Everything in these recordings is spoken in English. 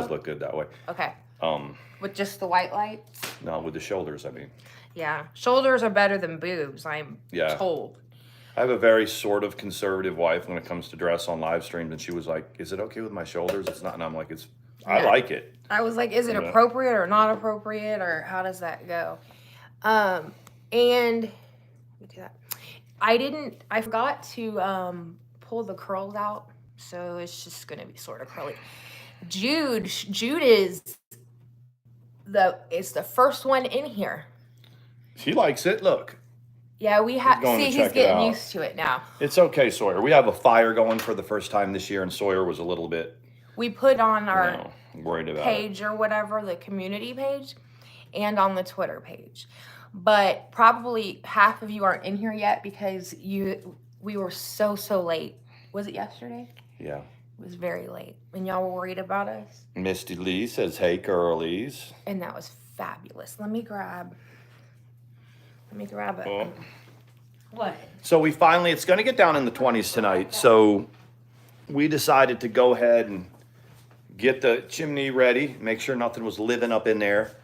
does look good that way. Okay. With just the white lights? No, with the shoulders, I mean. Yeah. Shoulders are better than boobs, I'm told. I have a very sort of conservative wife when it comes to dress on live streams, and she was like, is it okay with my shoulders? It's not. And I'm like, I like it. I was like, is it appropriate or not appropriate, or how does that go? And let me do that. I forgot to pull the curls out, so it's just gonna be sort of curly. Jude is the first one in here. She likes it. Look. Yeah, we have. See, he's getting used to it now. It's okay, Sawyer. We have a fire going for the first time this year, and Sawyer was a little bit. We put on our worried about page or whatever, the community page, and on the Twitter page. But probably half of you aren't in here yet because we were so late. Was it yesterday? Yeah. It was very late, and y'all were worried about us. Misty Lee says, "Hey, girlies," and that was fabulous. Let me grab it. Oh. What? So we finally, it's going to get down in the 20s tonight. So we decided to go ahead and get the chimney ready, make sure nothing was living up in there,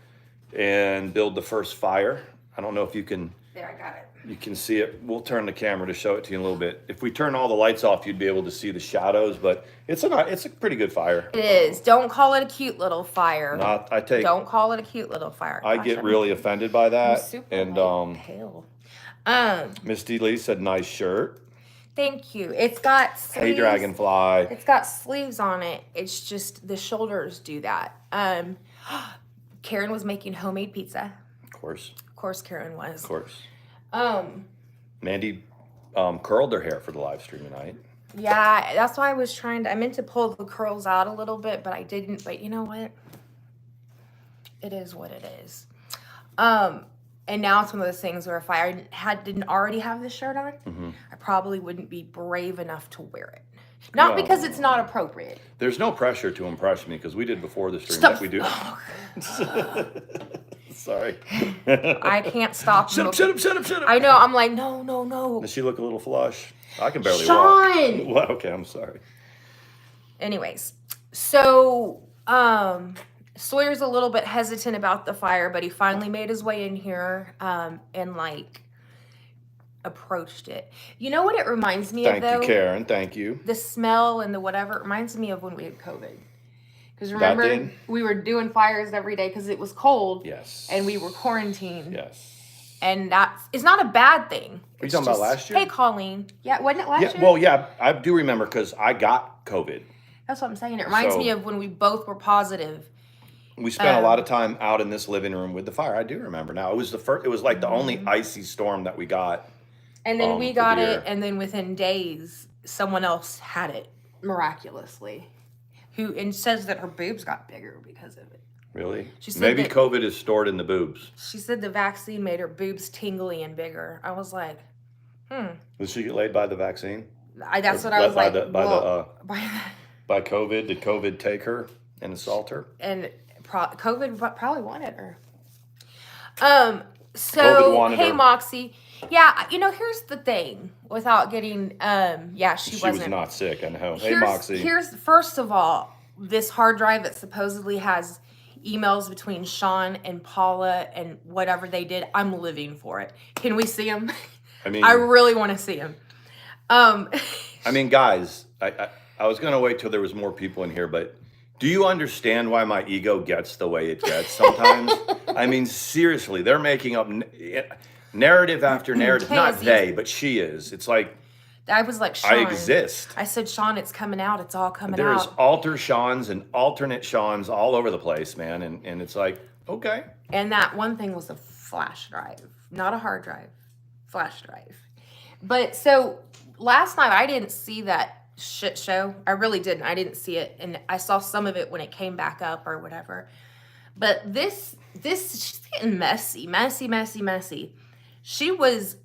and build the first fire. I don't know if you can. There, I got it. You can see it. We'll turn the camera to show it to you in a little bit. If we turn all the lights off, you'd be able to see the shadows, but it's a pretty good fire. It is. Don't call it a cute little fire. Don't call it a cute little fire. I get really offended by that. I'm super pale. Misty Lee said, "Nice shirt." Thank you. It's got sleeves. Hey, Dragonfly. It's got sleeves on it. It's just the shoulders do that. Karen was making homemade pizza. Of course. Of course, Karen was. Of course. Mandi curled her hair for the live stream tonight. Yeah, that's why I meant to pull the curls out a little bit, but I didn't. But you know what? It is what it is. And now it's one of those things where if I didn't already have this shirt on, I probably wouldn't be brave enough to wear it. Not because it's not appropriate. There's no pressure to impress me because we did before the stream like we do. Sorry. I can't stop. Shut up. I know. I'm like, no. Does she look a little flush? I can barely walk. What? Okay, I'm sorry. Anyways, so Sawyer's a little bit hesitant about the fire, but he finally made his way in here and like approached it. You know what it reminds me of, though? Thank you, Karen. Thank you. The smell and the whatever. It reminds me of when we had COVID. Because remember, we were doing fires every day because it was cold. Yes. And we were quarantined. Yes. And it's not a bad thing. Are you talking about last year? Hey, Colleen. Yeah, wasn't it last year? Well, yeah, I do remember because I got COVID. That's what I'm saying. It reminds me of when we both were positive. We spent a lot of time out in this living room with the fire. I do remember now. It was it was like the only icy storm that we got. And then we got it, and then within days, someone else had it miraculously. And says that her boobs got bigger because of it. Really? Maybe COVID is stored in the boobs. She said the vaccine made her boobs tingly and bigger. I was like, Did she get laid by the vaccine? That's what I was like. By COVID? Did COVID take her and assault her? And COVID probably wanted her. So, hey, Moxie. Yeah, here's the thing. Without getting, she was not sick, I know. Hey, Moxie. First of all, this hard drive that supposedly has emails between Sean and Paula and whatever they did, I'm living for it. Can we see them? I really want to see them. Guys, I was going to wait till there was more people in here, but do you understand why my ego gets the way it gets sometimes? Seriously, they're making up narrative after narrative. Not they, but she is. It's like, I was like, Sean. I exist. I said, Sean, it's coming out. It's all coming out. There's alter Seans and alternate Seans all over the place, man. And it's like, okay. And that one thing was a flash drive, not a hard drive, flash drive. But so last night I didn't see that shit show. I really didn't. I didn't see it. And I saw some of it when it came back up or whatever. But this she's getting messy. She was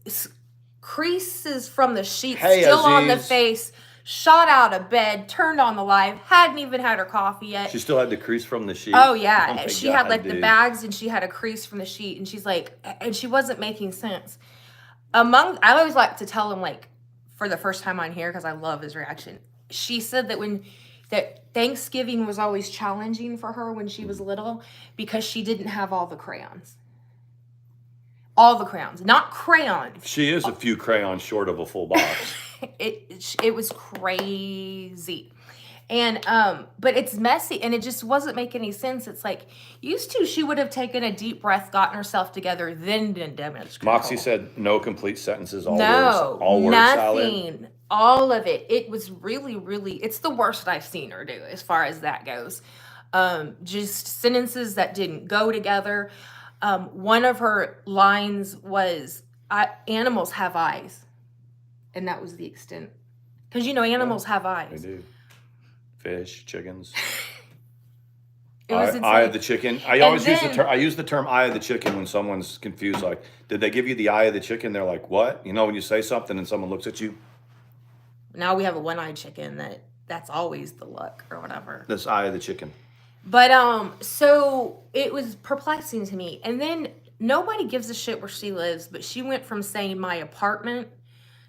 creases from the sheet still on the face, shot out of bed, turned on the live, hadn't even had her coffee yet. She still had the crease from the sheet? Oh, yeah. She had like the bags and she had a crease from the sheet. And she's like, and she wasn't making sense. I always like to tell him, like, for the first time on here, because I love his reaction. She said that when that Thanksgiving was always challenging for her when she was little because she didn't have all the crayons. All the crayons, not crayons. She is a few crayons short of a full box. It was crazy. And but it's messy and it just wasn't making any sense. It's like used to she would have taken a deep breath, gotten herself together, then done damage control. Moxie said no complete sentences, all no, word nothing. salad. All of it. It was really, really, it's the worst I've seen her do as far as that goes. Just sentences that didn't go together. One of her lines was, animals have eyes. And that was the extent. Because, animals have eyes. They do. Fish, chickens. It was insane. Eye of the chicken. I use the term eye of the chicken when someone's confused. Like, did they give you the eye of the chicken? They're like, what? When you say something and someone looks at you. Now we have a one-eyed chicken that's always the look or whatever. This eye of the chicken. But so it was perplexing to me. And then nobody gives a shit where she lives, but she went from saying my apartment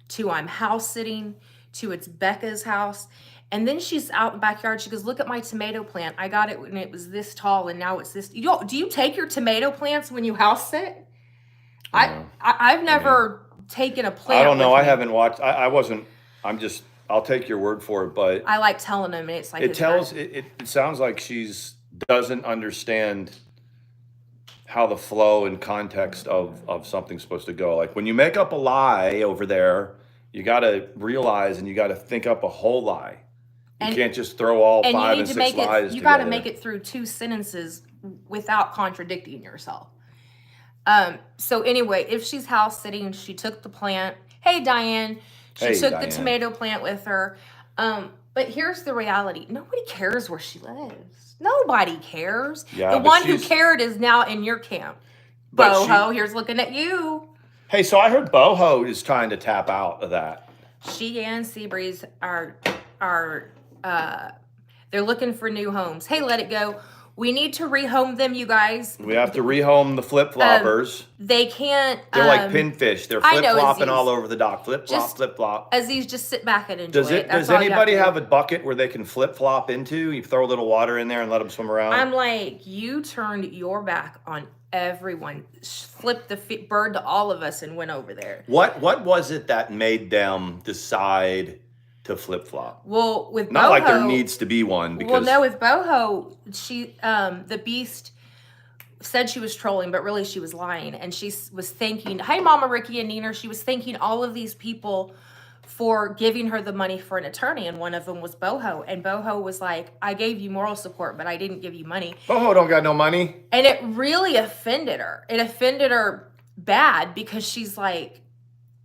to I'm house sitting to it's Becca's house. And then she's out in the backyard. She goes, look at my tomato plant. I got it when it was this tall and now it's this. Do you take your tomato plants when you house sit? I've never taken a plant. I don't know. I haven't watched. I wasn't. I'll take your word for it, but I like telling them, and it's like it sounds like she's doesn't understand how the flow and context of something's supposed to go. Like when you make up a lie over there, you got to realize and you got to think up a whole lie. You can't just throw all 5 and 6 lies together. You got to make it through 2 sentences without contradicting yourself. So anyway, if she's house sitting, she took the plant. Hey, Diane. She took the tomato plant with her. But here's the reality. Nobody cares where she lives. Nobody cares. Yeah, the one who cared is now in your camp. Boho, here's looking at you. Hey, so I heard Boho is trying to tap out of that. She and Seabreeze are they're looking for new homes. Hey, let it go. We need to rehome them, you guys. We have to rehome the flip-floppers. They can't... They're like pinfish. They're flip-flopping all over the dock. Flip-flop, flip-flop. Aziz, just sit back and enjoy it. Does anybody have a bucket where they can flip-flop into? You throw a little water in there and let them swim around? I'm like, you turned your back on everyone. Flipped the bird to all of us and went over there. What was it that made them decide to flip-flop? Well, with not Boho, like there needs to be one because... Well, no, with Boho, she the Beast said she was trolling, but really she was lying. And she was thanking, hey, Mama Ricky and Nina, she was thanking all of these people for giving her the money for an attorney. And one of them was Boho. And Boho was like, I gave you moral support, but I didn't give you money. Boho don't got no money. And it really offended her. It offended her bad because she's like,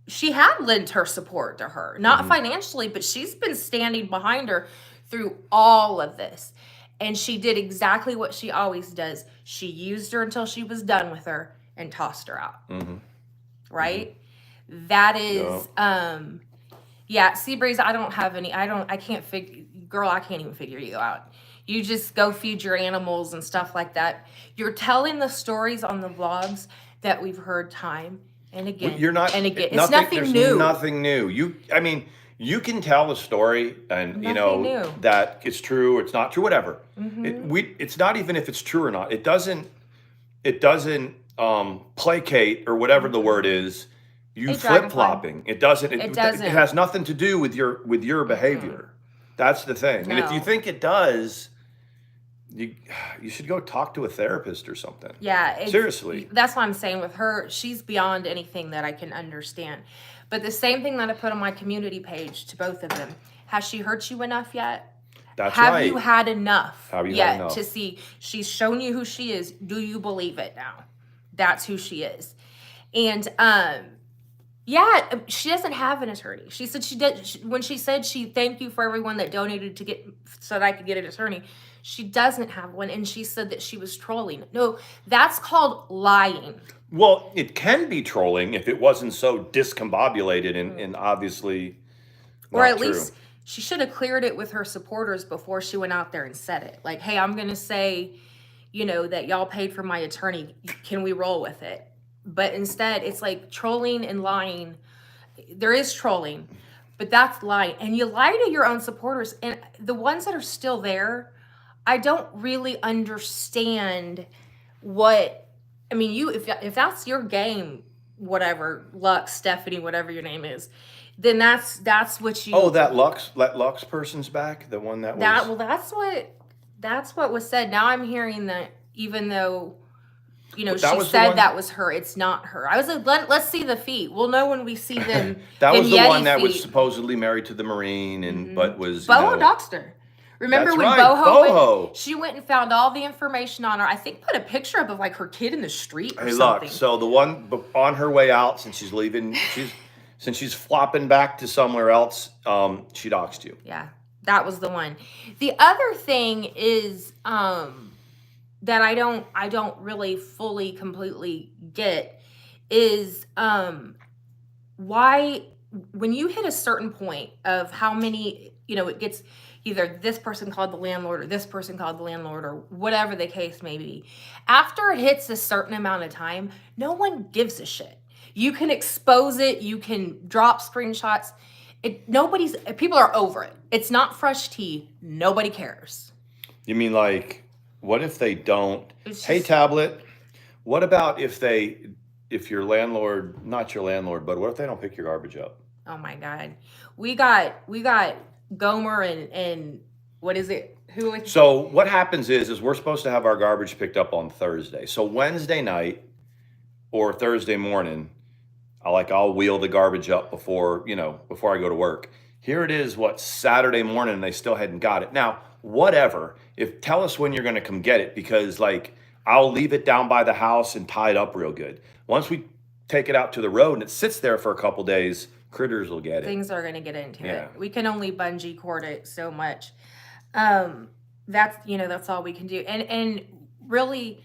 she had lent her support to her, not financially, but she's been standing behind her through all of this. And she did exactly what she always does. She used her until she was done with her and tossed her out. Right? That is, Seabreeze, I can't figure, girl, I can't even figure you out. You just go feed your animals and stuff like that. You're telling the stories on the vlogs that we've heard time and again, it's nothing new. Nothing new. You can tell the story, and new. that it's true, it's not true, whatever. It's not even if it's true or not. It doesn't placate or whatever the word is. You flip flopping. It doesn't. It has nothing to do with your behavior. That's the thing. No. And if you think it does, you should go talk to a therapist or something. Yeah. Seriously. That's what I'm saying with her. She's beyond anything that I can understand. But the same thing that I put on my community page to both of them. Has she hurt you enough yet? That's right. Have you had enough had enough? To see? She's shown you who she is. Do you believe it now? That's who she is. And she doesn't have an attorney. She said she did when she said she thanked you for everyone that donated to get so that I could get an attorney. She doesn't have one, and she said that she was trolling. No, that's called lying. Well, it can be trolling if it wasn't so discombobulated and obviously not or at true. least she should have cleared it with her supporters before she went out there and said it. Like, hey, I'm gonna say, that y'all paid for my attorney. Can we roll with it? But instead, it's like trolling and lying. There is trolling, But that's lying. And you lie to your own supporters. And the ones that are still there, I don't really understand what, I mean, if that's your game, whatever, Lux, Stephanie, whatever your name is, then that's what you. Oh, that Lux person's back? The one that was. Well, that's what was said. Now I'm hearing that even though, she said that was her, it's not her. I was like, let's see the feet. We'll know when we see them. That was the Yeti one that feet. was supposedly married to the Marine, and but was Boho doxed her. Remember That's when right, Boho went, she went and found all the information on her. I think put a picture up of like her kid in the street or something. Look, so the one on her way out, since she's leaving, since she's flopping back to somewhere else, she doxed you. Yeah, that was the one. The other thing is that I don't really fully completely get is why when you hit a certain point of how many, it gets either this person called the landlord or this person called the landlord or whatever the case may be. After it hits a certain amount of time, no one gives a shit. You can expose it. You can drop screenshots. People are over it. It's not fresh tea. Nobody cares. You mean like, what if they don't? Hey, tablet, what about if your landlord, not your landlord, but what if they don't pick your garbage up? Oh my God. We got Gomer and what is it? So what happens is we're supposed to have our garbage picked up on Thursday. So Wednesday night or Thursday morning, I'll wheel the garbage up before I go to work. Here it is, Saturday morning, and they still hadn't got it. Now, whatever. Tell us when you're going to come get it, because I'll leave it down by the house and tie it up real good. Once we take it out to the road and it sits there for a couple days, critters will get it. Things are going to get into Yeah. it. We can only bungee cord it so much. That's all we can do. And really,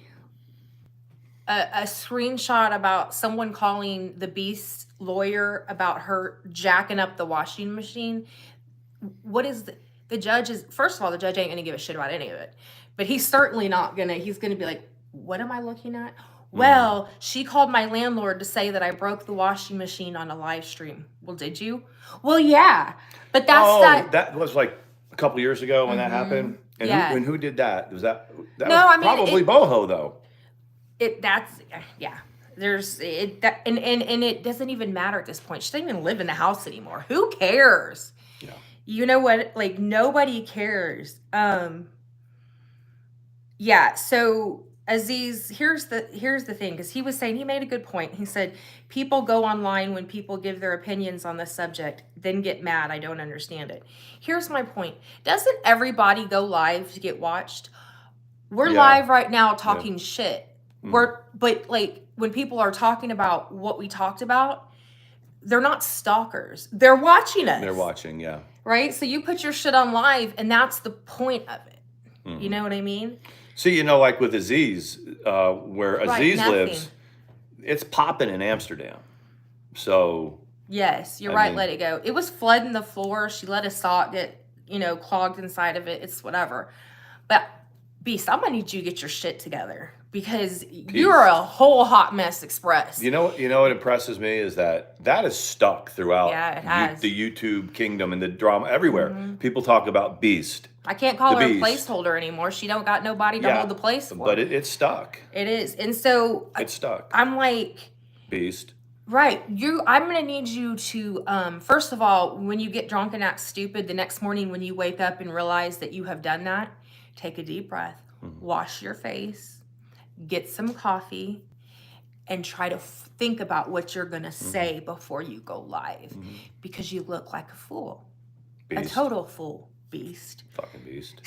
a screenshot about someone calling the Beast lawyer about her jacking up the washing machine. What is the judge is, first of all, the judge ain't going to give a shit about any of it, but he's certainly not going to, he's going to be like, what am I looking at? Well, she called my landlord to say that I broke the washing machine on a live stream. Well, did you? Well, yeah, but that was like a couple years ago when that happened. And Yeah. who did that? Was that No, was I mean, probably Boho though. There's it that, and it doesn't even matter at this point. She doesn't even live in the house anymore. Who cares? Yeah. You know what? Like, nobody cares. Yeah. So Aziz, here's the thing, because he was saying, he made a good point. He said, people go online when people give their opinions on the subject, then get mad. I don't understand it. Here's my point. Doesn't everybody go live to get watched? We're live right now talking shit. But like, when people are talking about what we talked about, they're not stalkers. They're watching us. They're watching, yeah. Right? So you put your shit on live, and that's the point of it. You know what I mean? See, like with Aziz, where Aziz nothing. lives, it's popping in Amsterdam. So yes, you're I right. mean, Let it go. It was flooding the floor. She let a sock get, clogged inside of it. It's whatever. But Beast, I'm gonna need you to get your shit together, because you are a whole hot mess express. You know what impresses me is that is stuck throughout Yeah, it has. the YouTube kingdom and the drama everywhere. People talk about Beast. I can't call her a Beast. placeholder anymore. She don't got nobody to hold the place for. But it's stuck. It is. And so It's stuck. I'm like, Beast. right. I'm going to need you to, first of all, when you get drunk and act stupid, the next morning when you wake up and realize that you have done that, take a deep breath, wash your face, get some coffee, and try to think about what you're going to say before you go live, because you look like a fool. Beast. A total fool. Beast. Fucking Beast.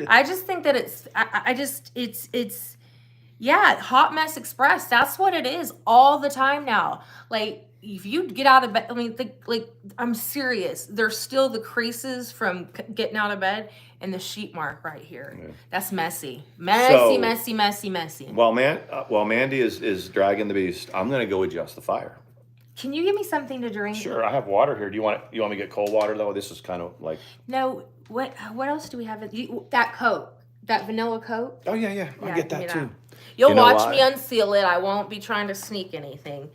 I just think that it's hot mess express. That's what it is all the time now. Like, if you get out of bed, I mean, I'm serious. There's still the creases from getting out of bed and the sheet mark right here. Yeah. That's messy. Messy. While Mandi is dragging the Beast, I'm gonna go adjust the fire. Can you give me something to drink? Sure, I have water here. Do you want me to get cold water though? This is kind of like. No. What else do we have? That Coke, that vanilla Coke. Oh yeah. I'll get that too. You'll watch me unseal it. I won't be trying to sneak anything.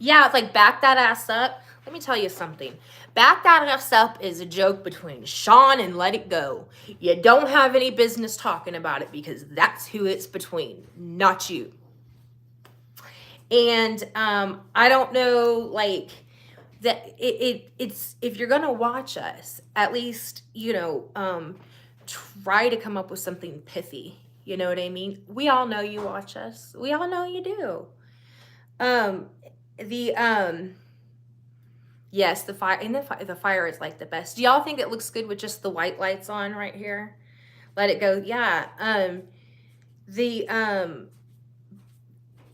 Yeah, it's like back that ass up. Let me tell you something. Back that ass up is a joke between Sean and Let It Go. You don't have any business talking about it because that's who it's between, not you. And I don't know, like that. It's if you're gonna watch us, at least try to come up with something pithy. You know what I mean? We all know you watch us. We all know you do. The Yes, the fire the fire is like the best. Do y'all think it looks good with just the white lights on right here? Let it go. Yeah. The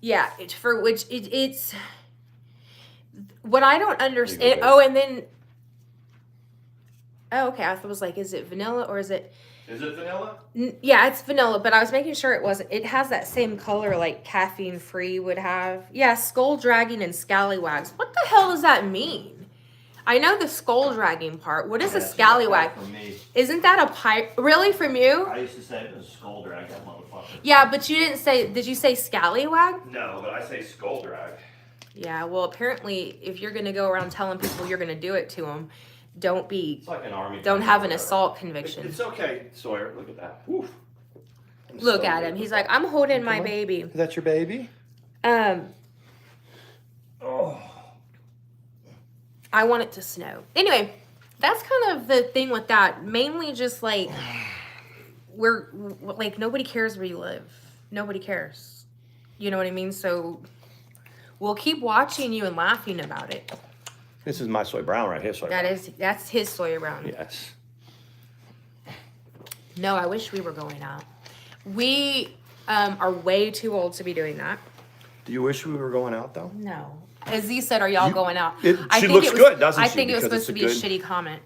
yeah, it's what I don't understand. Oh, and then okay, I was like, is it vanilla or is it? Is it vanilla? Yeah, it's vanilla, but I was making sure it wasn't. It has that same color like caffeine free would have. Yeah, skull dragging and scallywags. What the hell does that mean? I know the skull dragging part. What is a scallywag? From me. Isn't that a pipe? Really, from you? I used to say it was skull drag, that motherfucker. Yeah, but you didn't say. Did you say scallywag? No, but I say skull drag. Yeah. Well, apparently, if you're gonna go around telling people you're gonna do it to them, don't be. It's like an army. Don't have an assault conviction. It's okay, Sawyer. Look at that. Oof. Look at him. He's like, I'm holding my baby. Is that your baby? Oh. I want it to snow. Anyway, that's kind of the thing with that. Mainly just like we're like nobody cares where you live. Nobody cares. You know what I mean? So we'll keep watching you and laughing about it. This is my soy brown right here, Sawyer. That's his Sawyer Brown. Yes. No, I wish we were going out. We are way too old to be doing that. Do you wish we were going out though? No. As Z said, are y'all going out? She looks good, doesn't she? I think it was Because supposed to be it's a a shitty comment.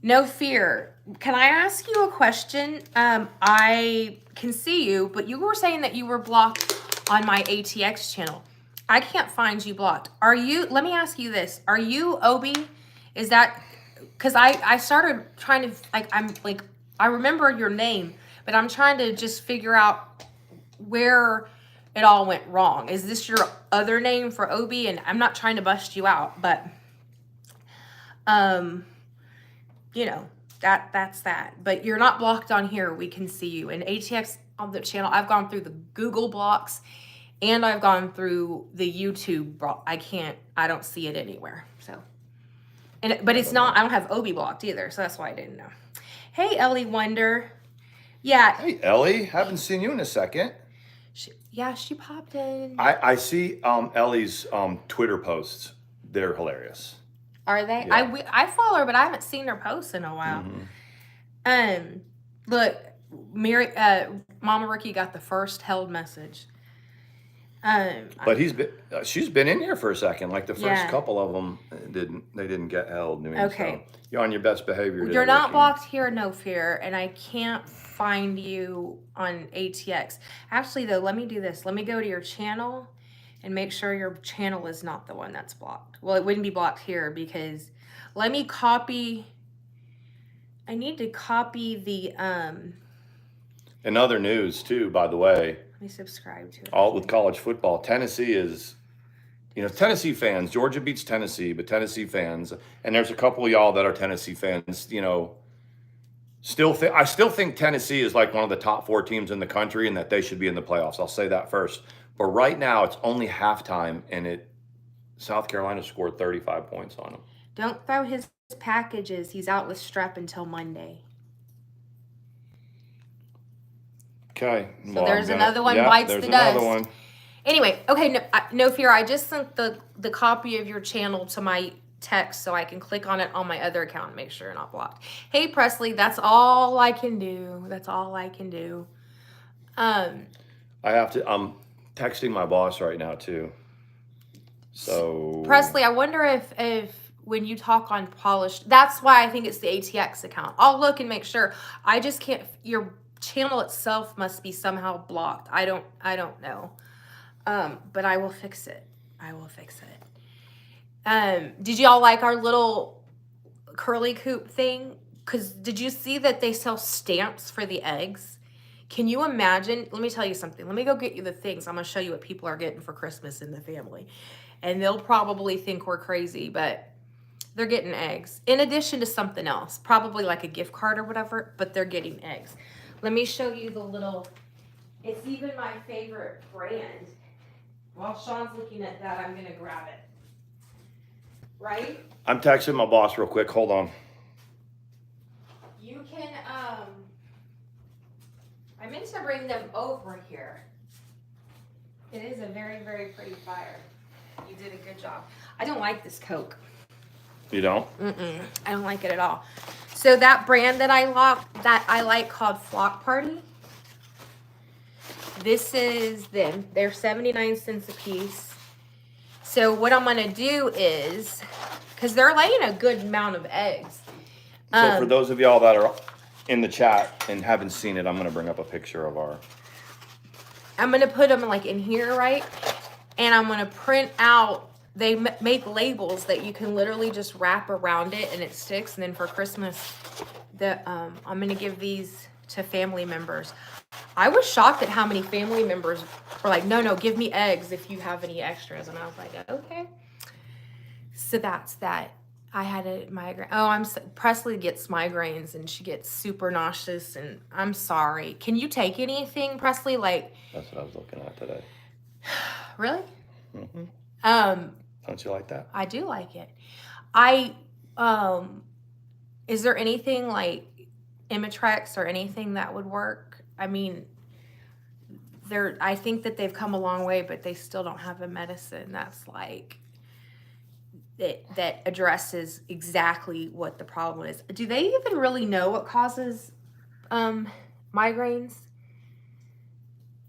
No fear. Can I ask you a question? I can see you, but you were saying that you were blocked on my ATX channel. I can't find you blocked. Are you, let me ask you this. Are you Obi? Is that, because I started trying to, I remember your name, but I'm trying to just figure out where it all went wrong. Is this your other name for Obi? And I'm not trying to bust you out, but that's that. But you're not blocked on here. We can see you. And ATX on the channel, I've gone through the Google blocks and I've gone through the YouTube block. I don't see it anywhere. So, but it's not, I don't have Obi blocked either. So that's why I didn't know. Hey, Ellie Wonder. Yeah. Hey, Ellie. Haven't seen you in a second. She popped in. I see Ellie's Twitter posts. They're hilarious. Are they? Yeah. I follow her, but I haven't seen her post in a while. Look, Mama Ricky got the first held message. But she's been in here for a second. Like the first couple of them didn't get held. Okay. So you're on your best behavior today, You're not Ricky. blocked here, no fear, and I can't find you on ATX. Actually, though, let me do this. Let me go to your channel and make sure your channel is not the one that's blocked. Well, it wouldn't be blocked here because let me copy. I need to copy the In other news too, by the way, let me subscribe to it. all with college football, Tennessee is, Tennessee fans. Georgia beats Tennessee, but Tennessee fans, and there's a couple of y'all that are Tennessee fans. I still think Tennessee is like one of the top 4 teams in the country, and that they should be in the playoffs. I'll say that first. But right now, it's only halftime, and South Carolina scored 35 points on them. Don't throw his packages. He's out with strep until Monday. Okay. So there's another one bites the dust. There's another one. Anyway, okay, no fear. I just sent the copy of your channel to my text so I can click on it on my other account and make sure you're not blocked. Hey, Presley, that's all I can do. That's all I can do. I'm texting my boss right now too. So Presley, I wonder if when you talk on polished, that's why I think it's the ATX account. I'll look and make sure. I just can't. Your channel itself must be somehow blocked. I don't know. But I will fix it. Did y'all like our little curly coop thing? Because did you see that they sell stamps for the eggs? Can you imagine? Let me tell you something. Let me go get you the things. I'm going to show you what people are getting for Christmas in the family. and they'll probably think we're crazy, but they're getting eggs in addition to something else, probably like a gift card or whatever, but they're getting eggs. Let me show you the little, it's even my favorite brand. While Sean's looking at that, I'm gonna grab it. Right? I'm texting my boss real quick. Hold on. You can, I meant to bring them over here. It is a very, very pretty fire. You did a good job. I don't like this Coke. You don't? I don't like it at all. So that brand that I like called Flock Party. This is them. They're 79 cents a piece. So what I'm gonna do is, because they're laying a good amount of eggs. So for those of y'all that are in the chat and haven't seen it, I'm gonna bring up a picture of our. I'm gonna put them like in here, right? And I'm gonna print out. They make labels that you can literally just wrap around it and it sticks. And then for Christmas, I'm gonna give these to family members. I was shocked at how many family members were like, no, give me eggs if you have any extras. And I was like, okay. So that's that. I had a migraine. Oh, Presley gets migraines and she gets super nauseous and I'm sorry. Can you take anything, Presley? Like, that's what I was looking at today. Really? Mm-hmm. Don't you like that? I do like it. Is there anything like Imitrex or anything that would work? I mean, I think that they've come a long way, but they still don't have a medicine that's like that addresses exactly what the problem is. Do they even really know what causes migraines?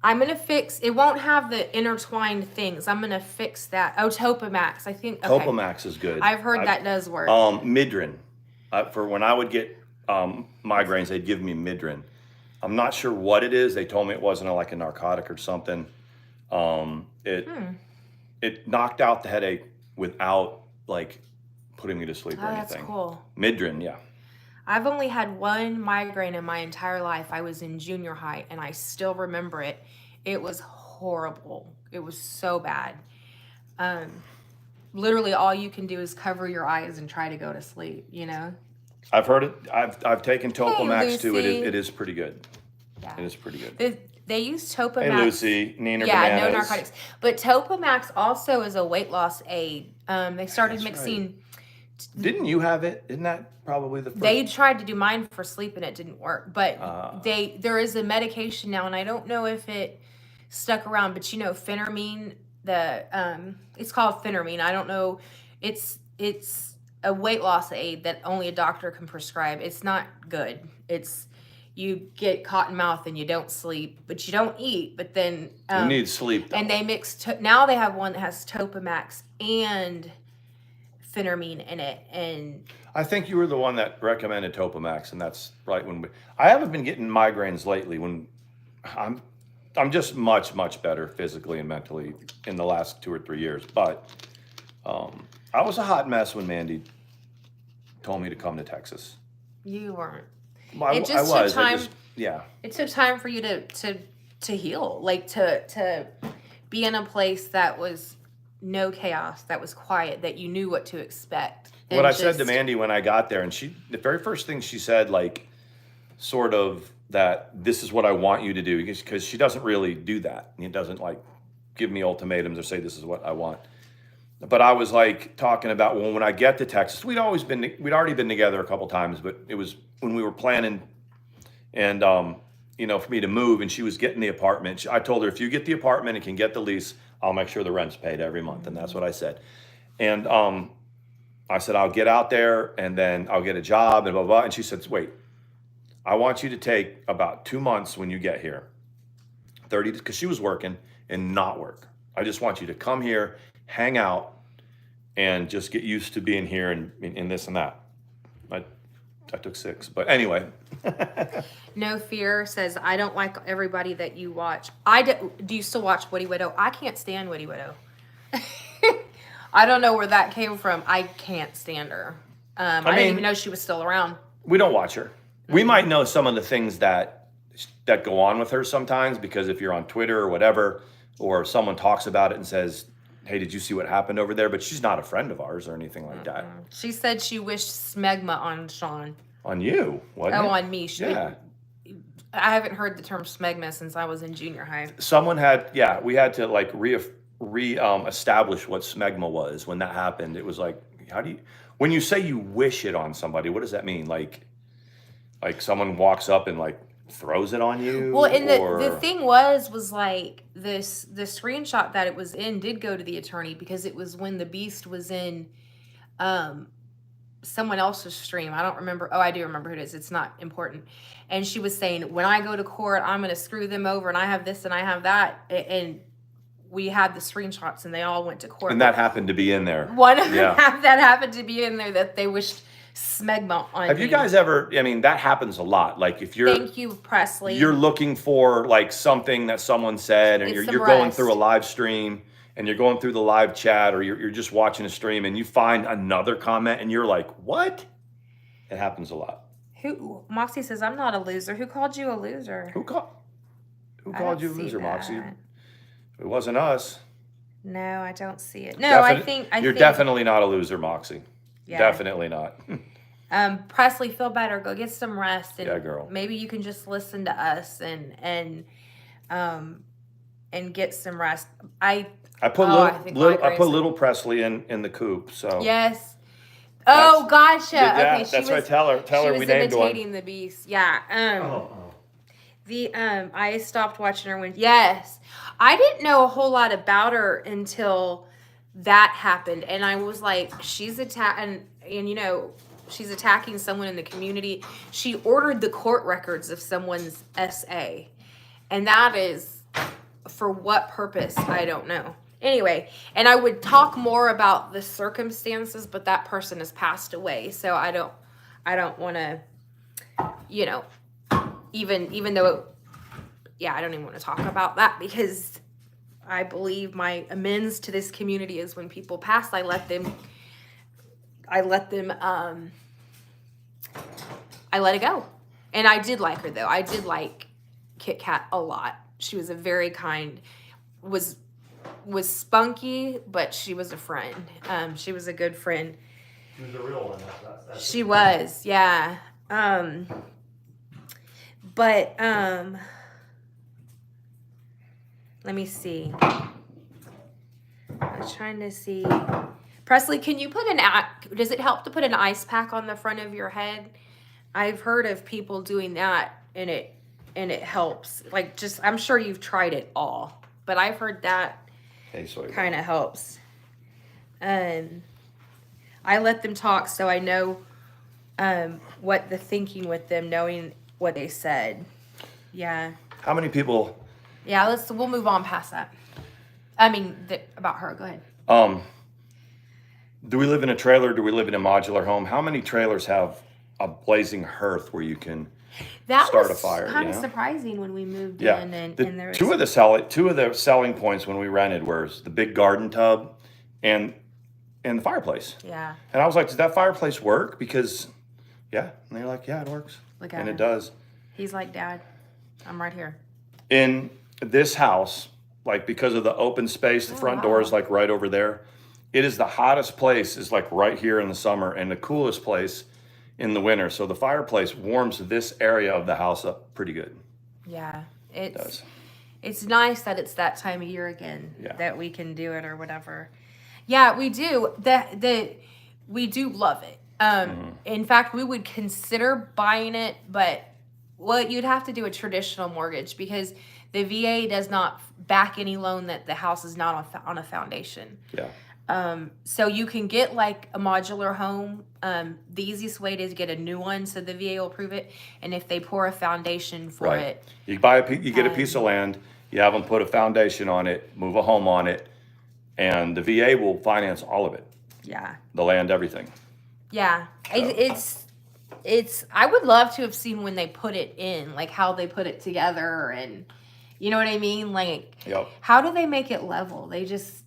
I'm gonna fix. It won't have the intertwined things. I'm gonna fix that. Oh, Topamax. I think okay. Topamax is good. I've heard that does work. Midrin. For when I would get migraines, they'd give me Midrin. I'm not sure what it is. They told me it wasn't like a narcotic or something. It knocked out the headache without like putting me to sleep or anything. That's cool. Midrin, yeah. I've only had one migraine in my entire life. I was in junior high and I still remember it. It was horrible. It was so bad. Literally all you can do is cover your eyes and try to go to sleep, you know? I've heard it. I've taken Topamax too. Lucy. It is pretty good. Yeah. It is pretty good. They use Topamax. Hey Lucy, Neener yeah, Bananas. no narcotics. But Topamax also is a weight loss aid. They started mixing. Right. Didn't you have it? Isn't that probably the first? They tried to do mine for sleep and it didn't work. But there is a medication now, and I don't know if it stuck around. But you know, phentermine. It's called phentermine. I don't know. It's a weight loss aid that only a doctor can prescribe. It's not good. You get cotton mouth and you don't sleep, but you don't eat. But then you need sleep. Though. And they mix. Now they have one that has Topamax and phentermine in it. And I think you were the one that recommended Topamax, and that's right when I haven't been getting migraines lately. When I'm just much better physically and mentally in the last 2 or 3 years. But I was a hot mess when Mandi told me to come to Texas. You weren't. Well, It just took time. Yeah. It took time for you to heal, like to be in a place that was no chaos, that was quiet, that you knew what to expect. What I said to Mandi when I got there, and the very first thing she said, like, sort of that this is what I want you to do, because she doesn't really do that. It doesn't like give me ultimatums or say this is what I want. But I was like talking about when I get to Texas, we'd already been together a couple times, but it was when we were planning and for me to move, and she was getting the apartment. I told her, if you get the apartment and can get the lease, I'll make sure the rent's paid every month. And that's what I said. And I said, I'll get out there and then I'll get a job and blah, blah. And she said, wait, I want you to take about 2 months when you get here, 30, because she was working, and not work. I just want you to come here, hang out, and just get used to being here and this and that. I took 6, but anyway. No Fear says, I don't like everybody that you watch. Do you still watch Woody Widow? I can't stand Woody Widow. I don't know where that came from. I can't stand her. I didn't even know she was still around. We don't watch her. We might know some of the things that go on with her sometimes, because if you're on Twitter or whatever, or someone talks about it and says, hey, did you see what happened over there? But she's not a friend of ours or anything like that. She said she wished smegma on Sean. On you, wasn't it? On me. Yeah. I haven't heard the term smegma since I was in junior high. Someone had, we had to like establish what smegma was when that happened. It was like, when you say you wish it on somebody, what does that mean? Like someone walks up and like throws it on you? Well, and the thing was like the screenshot that it was in did go to the attorney because it was when the beast was in someone else's stream. I don't remember. Oh, I do remember who it is. It's not important. And she was saying, when I go to court, I'm going to screw them over and I have this and I have that. And we had the screenshots and they all went to court. And that happened to be in there. One of them that happened to be in there that they wished smegma on. Have you guys ever, that happens a lot. Like if you're. Thank you, Presley. You're looking for like something that someone said and you're going through a live stream and you're going through the live chat or you're just watching a stream and you find another comment and you're like, what? It happens a lot. Moxie says, I'm not a loser. Who called you a loser? Who called you a loser, Moxie? It wasn't us. No, I don't see it. No, I think you're definitely not a loser, Moxie. Yeah. Definitely not. Presley, feel better. Go get some rest. And yeah, girl. Maybe you can just listen to us and get some rest. I put little Presley in the coop. So yes. Oh, gotcha. Yeah, okay, that's right. Tell her we named one. She was imitating the beast. Yeah. I stopped watching her when. Yes, I didn't know a whole lot about her until that happened, and I was like, she's attacking, and she's attacking someone in the community. She ordered the court records of someone's SA, and that is for what purpose? I don't know. Anyway, and I would talk more about the circumstances, but that person has passed away, so I don't want to, even though, I don't even want to talk about that because I believe my amends to this community is when people pass, I let it go. And I did like her though. I did like Kit Kat a lot. She was a very kind, was spunky, but she was a friend. She was a good friend. She was a real one. That's she was, yeah. But let me see. I was trying to see. Presley, can you does it help to put an ice pack on the front of your head? I've heard of people doing that and it helps. Like I'm sure you've tried it all, but I've heard that kind of helps. I let them talk so I know what the thinking with them, knowing what they said. Yeah. How many people? Yeah, we'll move on past that. I mean, about her. Go ahead. Do we live in a trailer? Do we live in a modular home? How many trailers have a blazing hearth where you can start a fire? That was kind of surprising when we moved in, and there was... two of the selling points when we rented was the big garden tub and the fireplace. Yeah. And I was like, does that fireplace work? Because and they're like, yeah, it works. Look at and him. It does. He's like, Dad, I'm right here. In this house, like because of the open space, the front door is like right over there. It is the hottest place is like right here in the summer and the coolest place in the winter. So the fireplace warms this area of the house up pretty good. Yeah, it does. It's nice that it's that time of year again that we can do it or whatever. Yeah, we do. We do love it. In fact, we would consider buying it, but you'd have to do a traditional mortgage because the VA does not back any loan that the house is not on a foundation. Yeah. So you can get like a modular home. The easiest way to get a new one, so the VA will approve it. And if they pour a foundation for it, you get a piece of land, you have them put a foundation on it, move a home on it, and the VA will finance all of it. Yeah. The land, everything. Yeah, it's. I would love to have seen when they put it in, like how they put it together, and you know what I mean. Like, how do they make it level? They just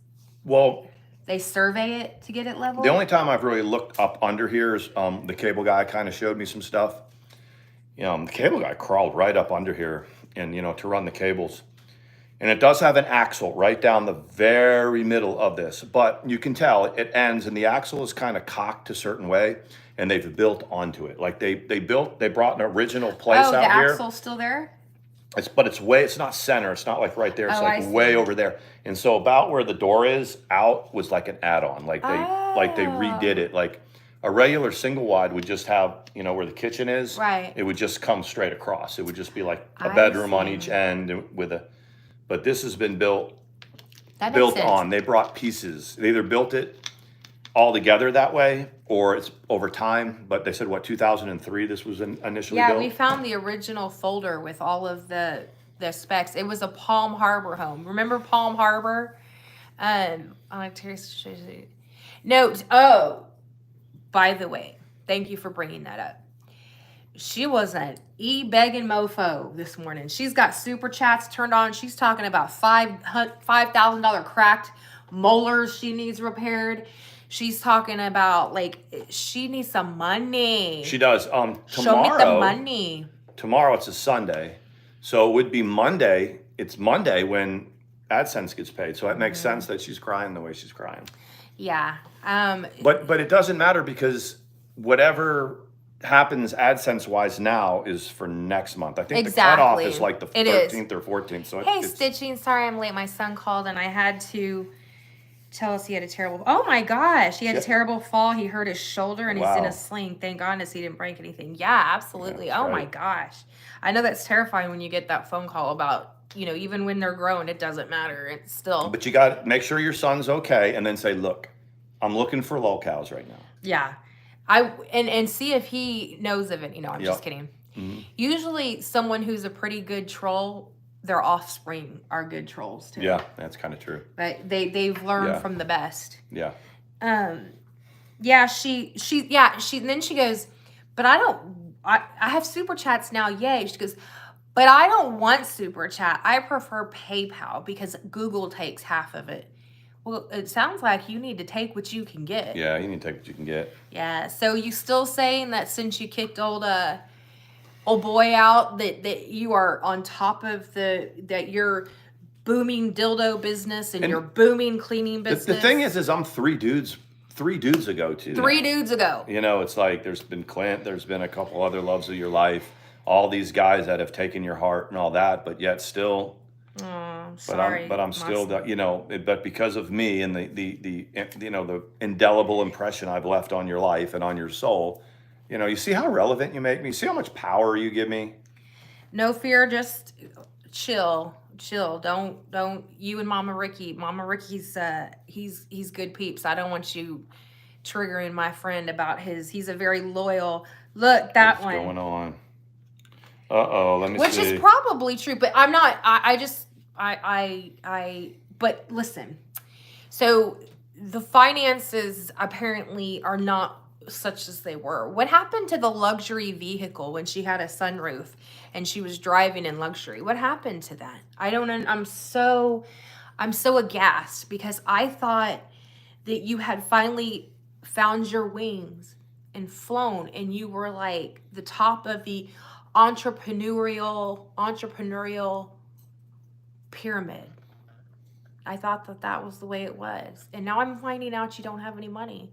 they survey it to get it level. The only time I've really looked up under here is the cable guy kind of showed me some stuff. The cable guy crawled right up under here, and to run the cables. And it does have an axle right down the very middle of this, but you can tell it ends and the axle is kind of cocked a certain way, and they've built onto it. Like they brought an original place Oh, the out here. axle's still there? It's not center. It's not like right there. It's Oh, like I see. way over there. And so about where the door is out was like an add-on. Like they redid it. Like a regular single wide would just have, where the kitchen is. Right. It would just come straight across. It would just be like a I bedroom on see. each end but this has been built That makes sense. on. They brought pieces. They either built it all together that way or it's over time. But they said, 2003 this was initially built? Yeah, we found the original folder with all of the specs. It was a Palm Harbor home. Remember Palm Harbor? I like to note. Oh, by the way, thank you for bringing that up. She was an begging mofo this morning. She's got super chats turned on. She's talking about $5,000 cracked molars she needs repaired. She's talking about she needs some money. She does. Tomorrow, Show me the money. Tomorrow it's a Sunday, so it would be Monday. It's Monday when AdSense gets paid, so it makes sense that she's crying the way she's crying. Yeah. But it doesn't matter because whatever happens AdSense wise now is for next month. I think the cutoff is like the 13th or 14th. So hey, Stitching, sorry I'm late. My son called and I had to tell us he had a terrible. Oh my gosh, he had a terrible fall. He hurt his shoulder and he's in a sling. Thank goodness he didn't break anything. Yeah, absolutely. Yeah, oh my gosh, I know that's terrifying when you get that phone call about even when they're grown, it doesn't matter. It's still. But you got to make sure your son's okay, and then say, "Look, I'm looking for locales right now." Yeah. And see if he knows of it. I'm just kidding. Mm-hmm. Usually someone who's a pretty good troll, their offspring are good trolls too. Yeah, that's kind of true. But they've learned from the best. Yeah. Yeah, she and then she goes, but I have super chats now, yay. She goes, but I don't want super chat. I prefer PayPal because Google takes half of it. Well, it sounds like you need to take what you can get. Yeah, you need to take what you can get. Yeah. So you still saying that since you kicked old boy out that you are on top of that you're booming dildo business and your booming cleaning business? The thing is I'm three dudes ago too. 3 dudes ago. It's like there's been Clint, there's been a couple other loves of your life, all these guys that have taken your heart and all that, but yet still. Sorry, but I'm still, but because of me and the indelible impression I've left on your life and on your soul, you see how relevant you make me. See how much power you give me. No fear, just chill. Don't you and Mama Ricky's he's good peeps. I don't want you triggering my friend about he's a very loyal. Look, that What's one. going on? Let me see. Which is probably true, but I'm not. But listen. So the finances apparently are not such as they were. What happened to the luxury vehicle when she had a sunroof and she was driving in luxury? What happened to that? I don't know. I'm so aghast because I thought that you had finally found your wings and flown and you were like the top of the entrepreneurial pyramid. I thought that was the way it was. And now I'm finding out you don't have any money.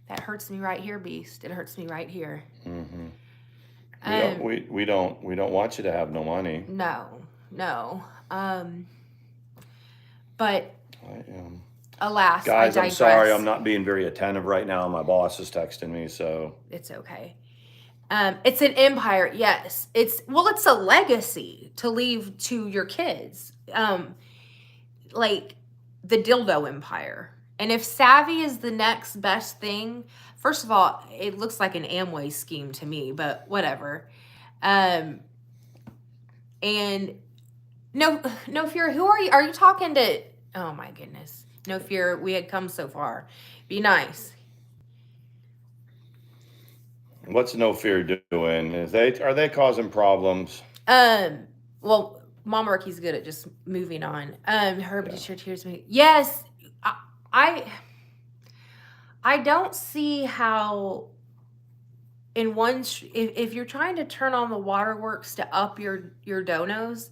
That hurts me right here, Beast. It hurts me right here. Mm-hmm. We don't want you to have no money. No. But alas, guys, I I'm digress. sorry. I'm not being very attentive right now. My boss is texting me, so it's okay. It's an empire, yes. It's a legacy to leave to your kids. Like the dildo empire. And if Savvy is the next best thing, first of all, it looks like an Amway scheme to me, but whatever. And no fear. Who are you? Are you talking to? Oh my goodness. No fear. We had come so far. Be nice. What's No Fear doing? Are they causing problems? Well, Mama Ricky's good at just moving on. Herbie, your tears me. Yes, I don't see how in one if you're trying to turn on the waterworks to up your donos,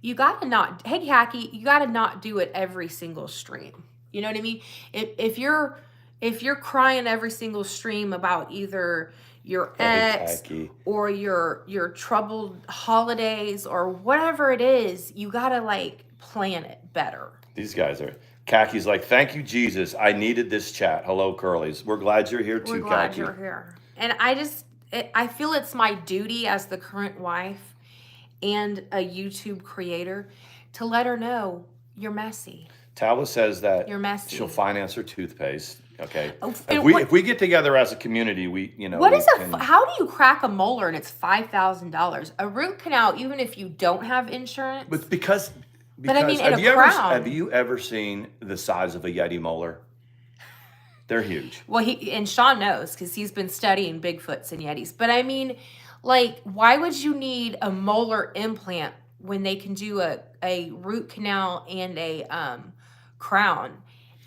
you gotta not, hey Khaki, you gotta not do it every single stream. You know what I mean? If you're crying every single stream about either your ex Khaki. or your troubled holidays or whatever it is, you gotta like plan it better. These guys are. Khaki's like, thank you, Jesus. I needed this chat. Hello, Curlies. We're glad you're here too, We're glad Khaki. you're here. And I feel it's my duty as the current wife and a YouTube creator to let her know you're messy. Tala says that You're messy. she'll finance her toothpaste. Okay. Oh, If we get together as a community, what is how do you crack a molar and it's $5,000? A root canal, even if you don't have insurance. But because I mean, in have a you crown. have you ever seen the size of a Yeti molar? They're huge. Well, and Sean knows because he's been studying Bigfoots and Yetis. But I mean, like, why would you need a molar implant when they can do a root canal and a crown?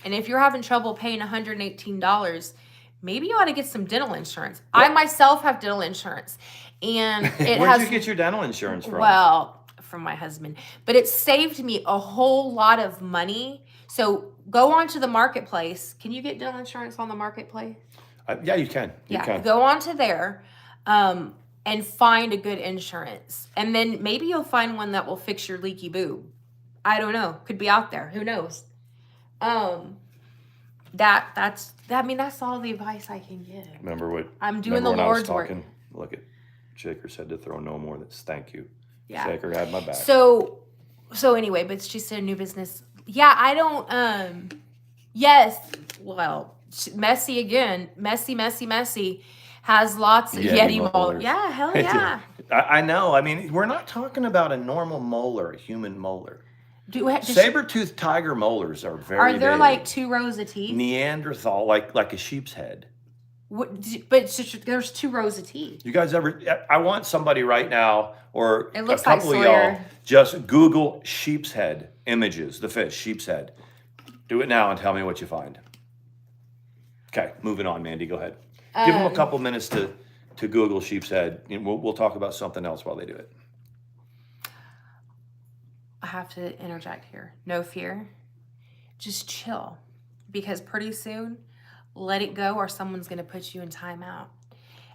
And if you're having trouble paying $118, maybe you ought to get some dental insurance. I myself have dental insurance, and it Where'd you get your dental insurance from? Well, from my husband, but it saved me a whole lot of money. So go onto the marketplace. Can you get dental insurance on the marketplace? Yeah, you can. You can. Go onto there and find a good insurance, and then maybe you'll find one that will fix your leaky boob. I don't know. Could be out there. Who knows? That's all the advice I can give. Remember what I'm doing remember the when Lord's I was work. talking? Look at Shaker said to throw no more than thank you. Yeah. Shaker had my back. So anyway, but she said new business. Yeah, I don't. Yes. Well, messy again. Messy. Has lots of Yeti molar. molars. Yeah, hell yeah. I know. I mean, we're not talking about a normal molar, a human molar. Does Saber-toothed tiger molars are very Are there big. like 2 rows of teeth? Neanderthal, like a sheep's head. But there's 2 rows of teeth. You guys ever? I want somebody right now, or It a looks like couple of Sawyer. y'all, just Google sheep's head images, the fish, sheep's head. Do it now and tell me what you find. Okay, moving on, Mandy. Go ahead. Give them a couple minutes to Google sheep's head. And we'll talk about something else while they do it. I have to interject here. No fear. Just chill. Because pretty soon, let it go or someone's going to put you in timeout.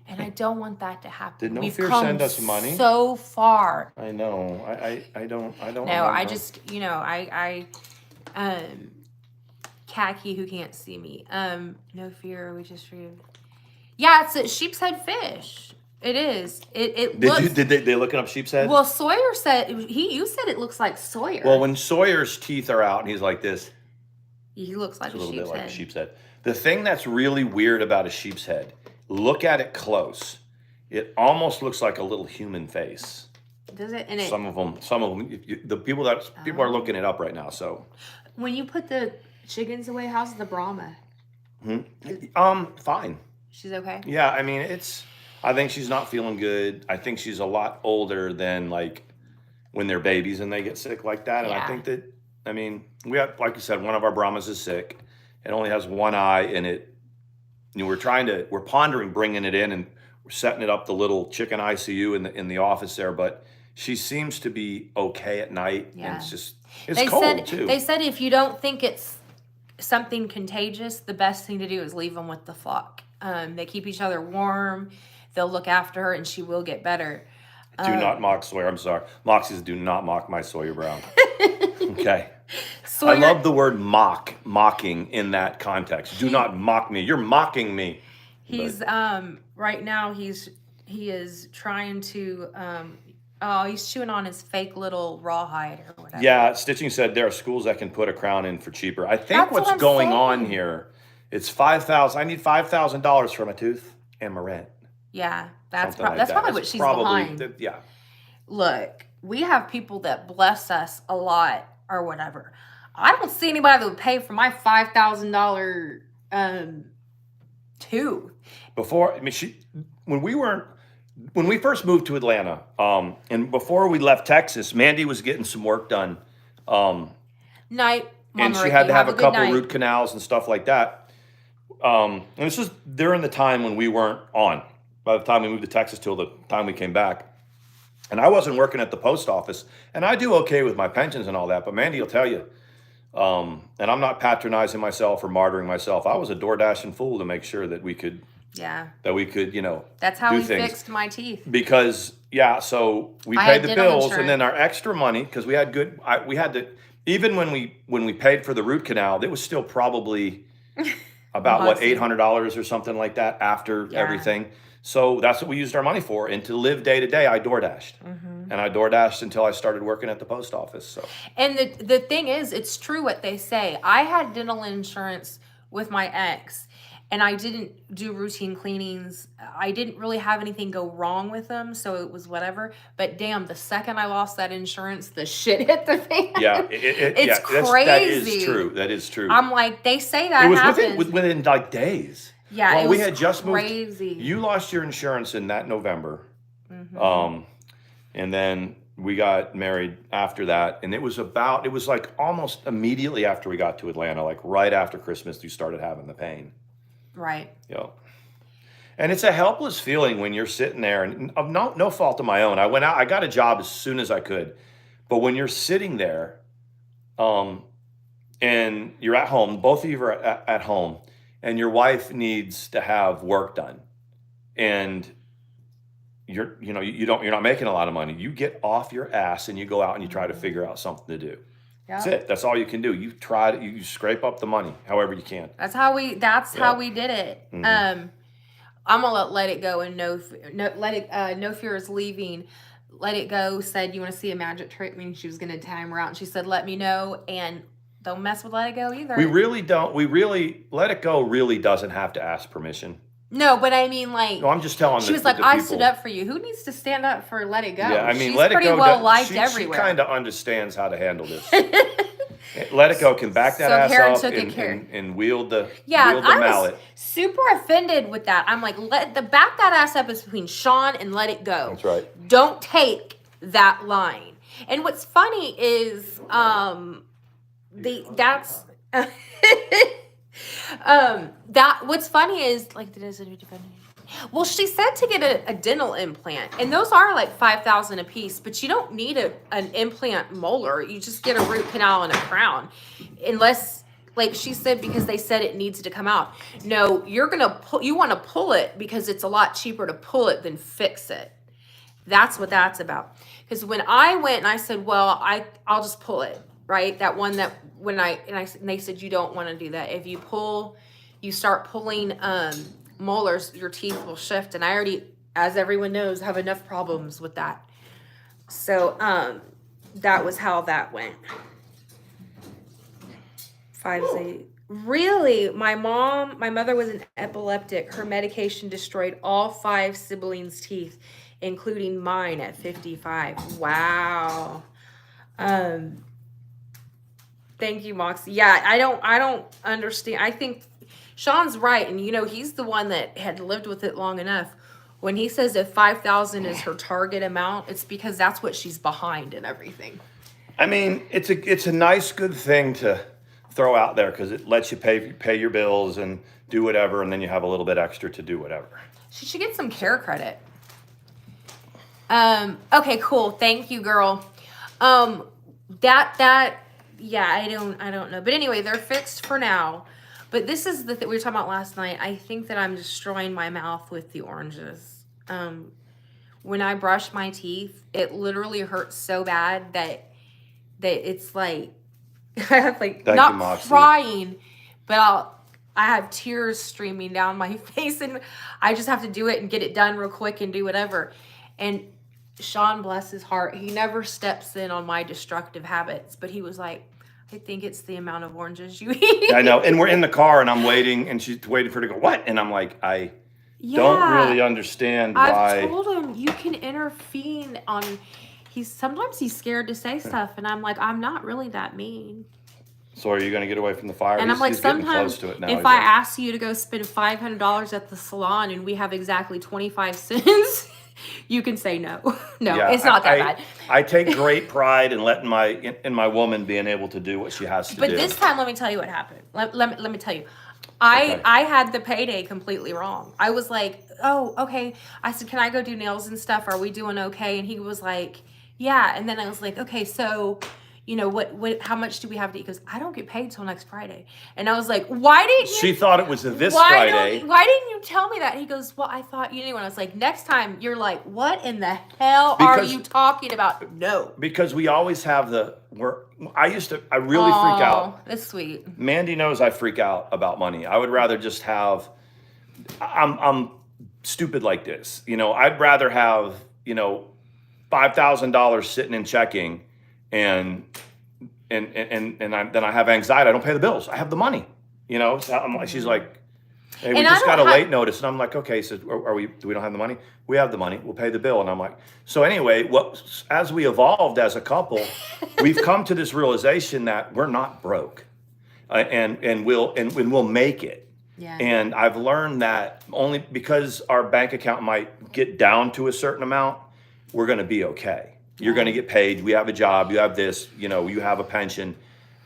And I don't want that to happen. Did No We've Fear come send us money? so far. I know. I don't. No, remember. I just, Khaki who can't see me. No fear. We just read. Yeah, it's a sheep's head fish. It is. It looks. Did they looking up sheep's head? Well, Sawyer said you said it looks like Sawyer. Well, when Sawyer's teeth are out and he's like this, he looks like it's a little sheep's bit like head. a sheep's head. The thing that's really weird about a sheep's head, look at it close. It almost looks like a little human face. Does it? And Some of them. The people are looking it up right now. So, when you put the chickens away, how's the Brahma? fine. She's okay. Yeah, I mean, I think she's not feeling good. I think she's a lot older than like when they're babies and they get sick like that. And I Yeah. think that, I mean, we have, like you said, one of our Brahmas is sick. It only has one eye, and we're pondering bringing it in, and we're setting it up the little chicken ICU in the office there. But she seems to be okay at night, Yeah. and it's cold too. They said if you don't think it's something contagious, the best thing to do is leave them with the flock. They keep each other warm. They'll look after her, and she will get better. Do not mock Sawyer. I'm sorry. Moxie says, do not mock my Sawyer Brown. Okay. Sawyer, I love the word mocking in that context. Do not mock me. You're mocking me. He's right now he is trying to he's chewing on his fake little rawhide or whatever. Yeah, Stitching said there are schools that can put a crown in for cheaper. I think That's what what's I'm going saying. on here, it's $5,000. I need $5,000 for my tooth and my rent. Yeah, that's Something like that's that. probably what It's she's probably- behind. Yeah. Look, we have people that bless us a lot or whatever. I don't see anybody that would pay for my $5,000 tooth. Before, I mean, when we first moved to Atlanta, and before we left Texas, Mandy was getting some work done. Night, Mama And she Ricky, had to have a good couple night. root canals and stuff like that. And this was during the time when we weren't on. By the time we moved to Texas till the time we came back. And I wasn't working at the post office, and I do okay with my pensions and all that. But Mandi will tell you, and I'm not patronizing myself or martyring myself. I was a door dashing fool to make sure that we could, That's how do we things. fixed my teeth. Because so we I paid had the dental bills, insurance. and then our extra money, because we had we had to, even when we paid for the root canal, it was still probably about what, $800 or something like that after everything. So that's what we used our money for. And to live day to day, I door dashed, and I door dashed until I started working at the post office. So, and the thing is, it's true what they say. I had dental insurance with my ex, and I didn't do routine cleanings. I didn't really have anything go wrong with them, so it was whatever. But damn, the second I lost that insurance, the shit hit the fan. Yeah, it's crazy. That is true. That is true. I'm like, they say that it was happens. within like days. Yeah, well, it was we had just crazy. moved. You lost your insurance in that November, Mm-hmm. And then we got married after that, and it was like almost immediately after we got to Atlanta, like right after Christmas, you started having the pain. Right. And it's a helpless feeling when you're sitting there, and of no fault of my own. I went out, I got a job as soon as I could, but when you're sitting there, and you're at home, both of you are at home, and your wife needs to have work done, and you're not making a lot of money. You get off your ass and you go out and you try to figure out something to do. That's it. That's all you can do. You scrape up the money however you can. That's how we did it. Mm-hmm. I'm gonna let it go, and no fear is leaving. Let it go said, you want to see a magic trick? Meaning she was gonna time her out, and she said, let me know, and don't mess with let it go either. We really don't. Let it go really doesn't have to ask permission. No, but I mean, like, no, I'm just telling. She was like, I stood up for you. Who needs to stand up for let it go? Yeah, I mean, she's let it pretty go. well liked everywhere. She kind of understands how to handle this. Let it go can back that ass Karen up took it care. and wield the I mallet. was super offended with that. I'm like, back that ass up is between Sean and let it go. That's right. Don't take that line. And what's funny is what's funny is like well, she said to get a dental implant, and those are like $5,000 a piece, but you don't need an implant molar. You just get a root canal and a crown, unless, like she said, because they said it needs to come out. No, you want to pull it because it's a lot cheaper to pull it than fix it. That's what that's about. Because when I went and I said, well, I'll just pull it, right? That one that and they said you don't want to do that. If you start pulling molars, your teeth will shift, and I already, as everyone knows, have enough problems with that. So that was how that went. 5-8. Really, my mother was an epileptic. Her medication destroyed all 5 siblings' teeth, including mine at 55. Wow. Thank you, Moxie. Yeah, I don't understand. I think Sean's right, and he's the one that had lived with it long enough. When he says if 5,000 is her target amount, it's because that's what she's behind and everything. I mean, it's a nice, good thing to throw out there because it lets you pay your bills and do whatever, and then you have a little bit extra to do whatever. She should get some care credit. Okay, cool. Thank you, girl. Yeah, I don't know. But anyway, they're fixed for now. But this is the thing we were talking about last night. I think that I'm destroying my mouth with the oranges. When I brush my teeth, it literally hurts so bad that it's like I have not crying, but I have tears streaming down my face, and I just have to do it and get it done real quick and do whatever. And Sean, bless his heart, he never steps in on my destructive habits, but he was like, I think it's the amount of oranges you eat. I know. And we're in the car, and I'm waiting, and she's waiting for her to go, what? And I'm like, I don't really understand why. I've told him you can intervene on, sometimes he's scared to say stuff, and I'm like, I'm not really that mean. So are you going to get away from the fire? And I'm like, sometimes to it now, if I ask you to go spend $500 at the salon and we have exactly 25 cents, you can say no. No, yeah, it's not that bad. I take great pride in letting my woman being able to do what she has to do. But this time, let me tell you what happened. Let me tell you. I had the payday completely wrong. I was like, oh, okay. I said, can I go do nails and stuff? Are we doing okay? And he was like, yeah. And then I was like, okay, so, you know, what how much do we have to eat? He goes, I don't get paid till next Friday. And I was like, why didn't you? She thought it was this why Friday. why didn't you tell me that? He goes, well, I thought you knew. And I was like, next time you're like, what in the hell are you talking about? No. Because we always have I really freak out. That's sweet. Mandi knows I freak out about money. I would rather just have, I'm stupid like this. You know, I'd rather have, you know, $5,000 sitting in checking and then I have anxiety. I don't pay the bills. I have the money, you know? So I'm like, she's like, hey, we just got a late notice. And I'm like, okay, so do we don't have the money? We have the money. We'll pay the bill. And I'm like, so anyway, as we evolved as a couple, we've come to this realization that we're not broke, and we'll make it. Yeah. And I've learned that only because our bank account might get down to a certain amount, we're going to be okay. You're going to get paid. We have a job. You have this, you know, you have a pension.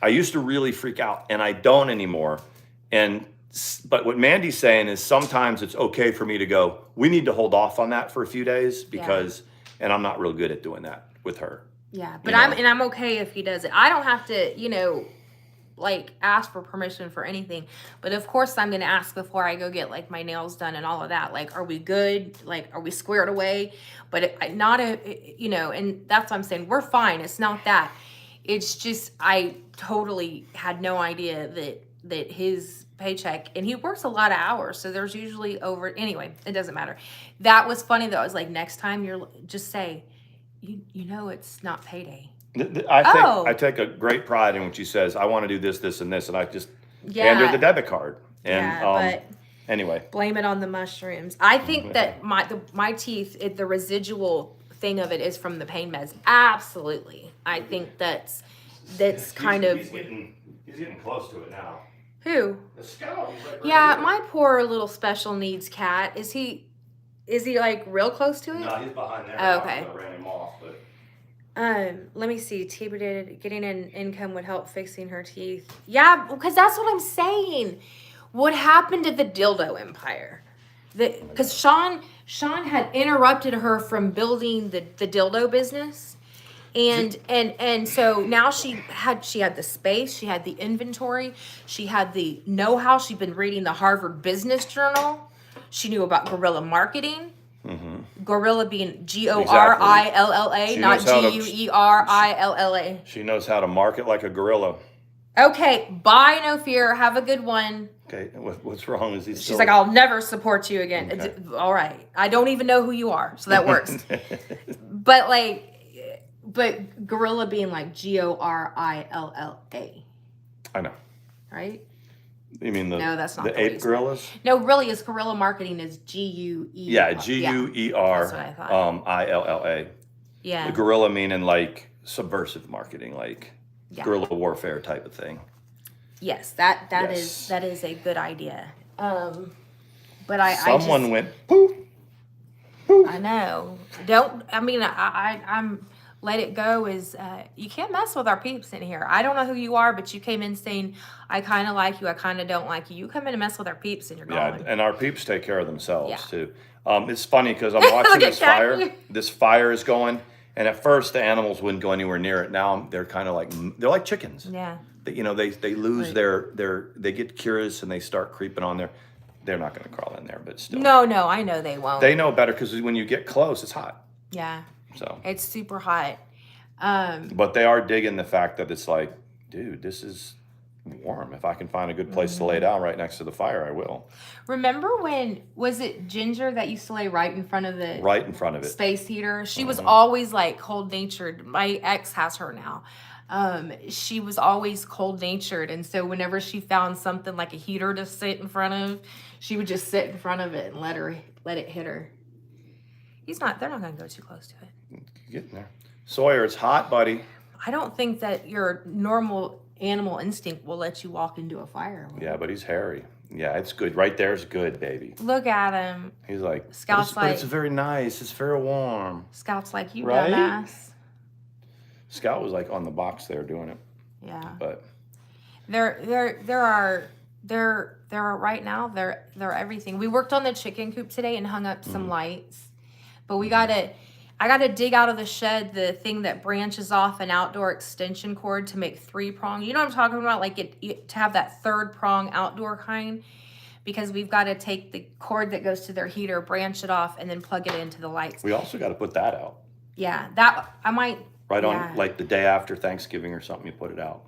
I used to really freak out, and I don't anymore. But what Mandi's saying is sometimes it's okay for me to go, we need to hold off on that for a few days because, and I'm not real good at doing that with her. Yeah, but I'm okay if he does it. I don't have to, you know, like ask for permission for anything. But of course I'm going to ask before I go get like my nails done and all of that. Like, are we good? Like, are we squared away? But you know, and that's what I'm saying. We're fine. It's not that. It's just, I totally had no idea that his paycheck, and he works a lot of hours. So there's usually anyway, it doesn't matter. That was funny though. I was like, next time you're just say, you know, it's not payday. I take a great pride in when she says, I want to do this, this, and this. And I just hand her the debit card. And but anyway. Blame it on the mushrooms. I think that my teeth, the residual thing of it is from the pain meds. Absolutely. I think that's kind of. He's getting close to it now. Who? The Scout. Yeah, my poor little special needs cat. Is he like real close to it? No, he's behind there. Oh, okay. I ran him off, but. Let me see. Tiba did getting an income would help fixing her teeth. Yeah, because that's what I'm saying. What happened to the dildo empire? Because Sean had interrupted her from building the dildo business, and so now she had the space, she had the inventory, she had the know-how. She'd been reading the Harvard Business Journal. She knew about guerrilla marketing. Mm-hmm. Gorilla being Gorilla, not Guerilla. She knows how to market like a gorilla. Okay, bye, no fear. Have a good one. Okay, what's wrong? Is he still... She's like, I'll never support you again. Okay. All right, I don't even know who you are, so that works. But Gorilla being like Gorilla. I know. Right? You mean no, that's not the ape gorillas? No, really, it's guerrilla marketing is Guer. Yeah, Guer. That's what I thought. Illa. Yeah. The guerrilla meaning like subversive marketing, like guerrilla warfare type of thing. Yes, that is a good idea. But someone went poof. Poof. I know. I'm let it go is you can't mess with our peeps in here. I don't know who you are, but you came in saying I kind of like you, I kind of don't like you. You come in and mess with our peeps and you're gone. Yeah, and our peeps take care of themselves too. It's funny because I'm watching this fire. This fire is going, and at first the animals wouldn't go anywhere near it. Now they're kind of like chickens. Yeah. They lose they get curious and they start creeping on there. They're not going to crawl in there, but still. No, I know they won't. They know better because when you get close, it's hot. Yeah. So it's super hot. But they are digging the fact that it's like, dude, this is warm. If I can find a good place to lay down right next to the fire, I will. Remember when, was it Ginger that used to lay right in front of it? Space heater. She was always like cold natured. My ex has her now. She was always cold natured, and so whenever she found something like a heater to sit in front of, she would just sit in front of it and let it hit her. They're not gonna go too close to it. Getting there. Sawyer, it's hot, buddy. I don't think that your normal animal instinct will let you walk into a fire. Yeah, but he's hairy. Yeah, it's good. Right there's good, baby. Look at him. He's like, Scout's but it's very nice. It's very warm. Scout's like, you right? dumbass. Scout was like on the box there doing it. Yeah. But there are they're right now they're everything. We worked on the chicken coop today and hung up some lights, but I gotta dig out of the shed the thing that branches off an outdoor extension cord to make 3-prong. You know what I'm talking about? Like to have that 3rd prong outdoor kind, because we've got to take the cord that goes to their heater, branch it off, and then plug it into the lights. We also got to put that out. Yeah, that I might. Right yeah. on, like the day after Thanksgiving or something, you put it out.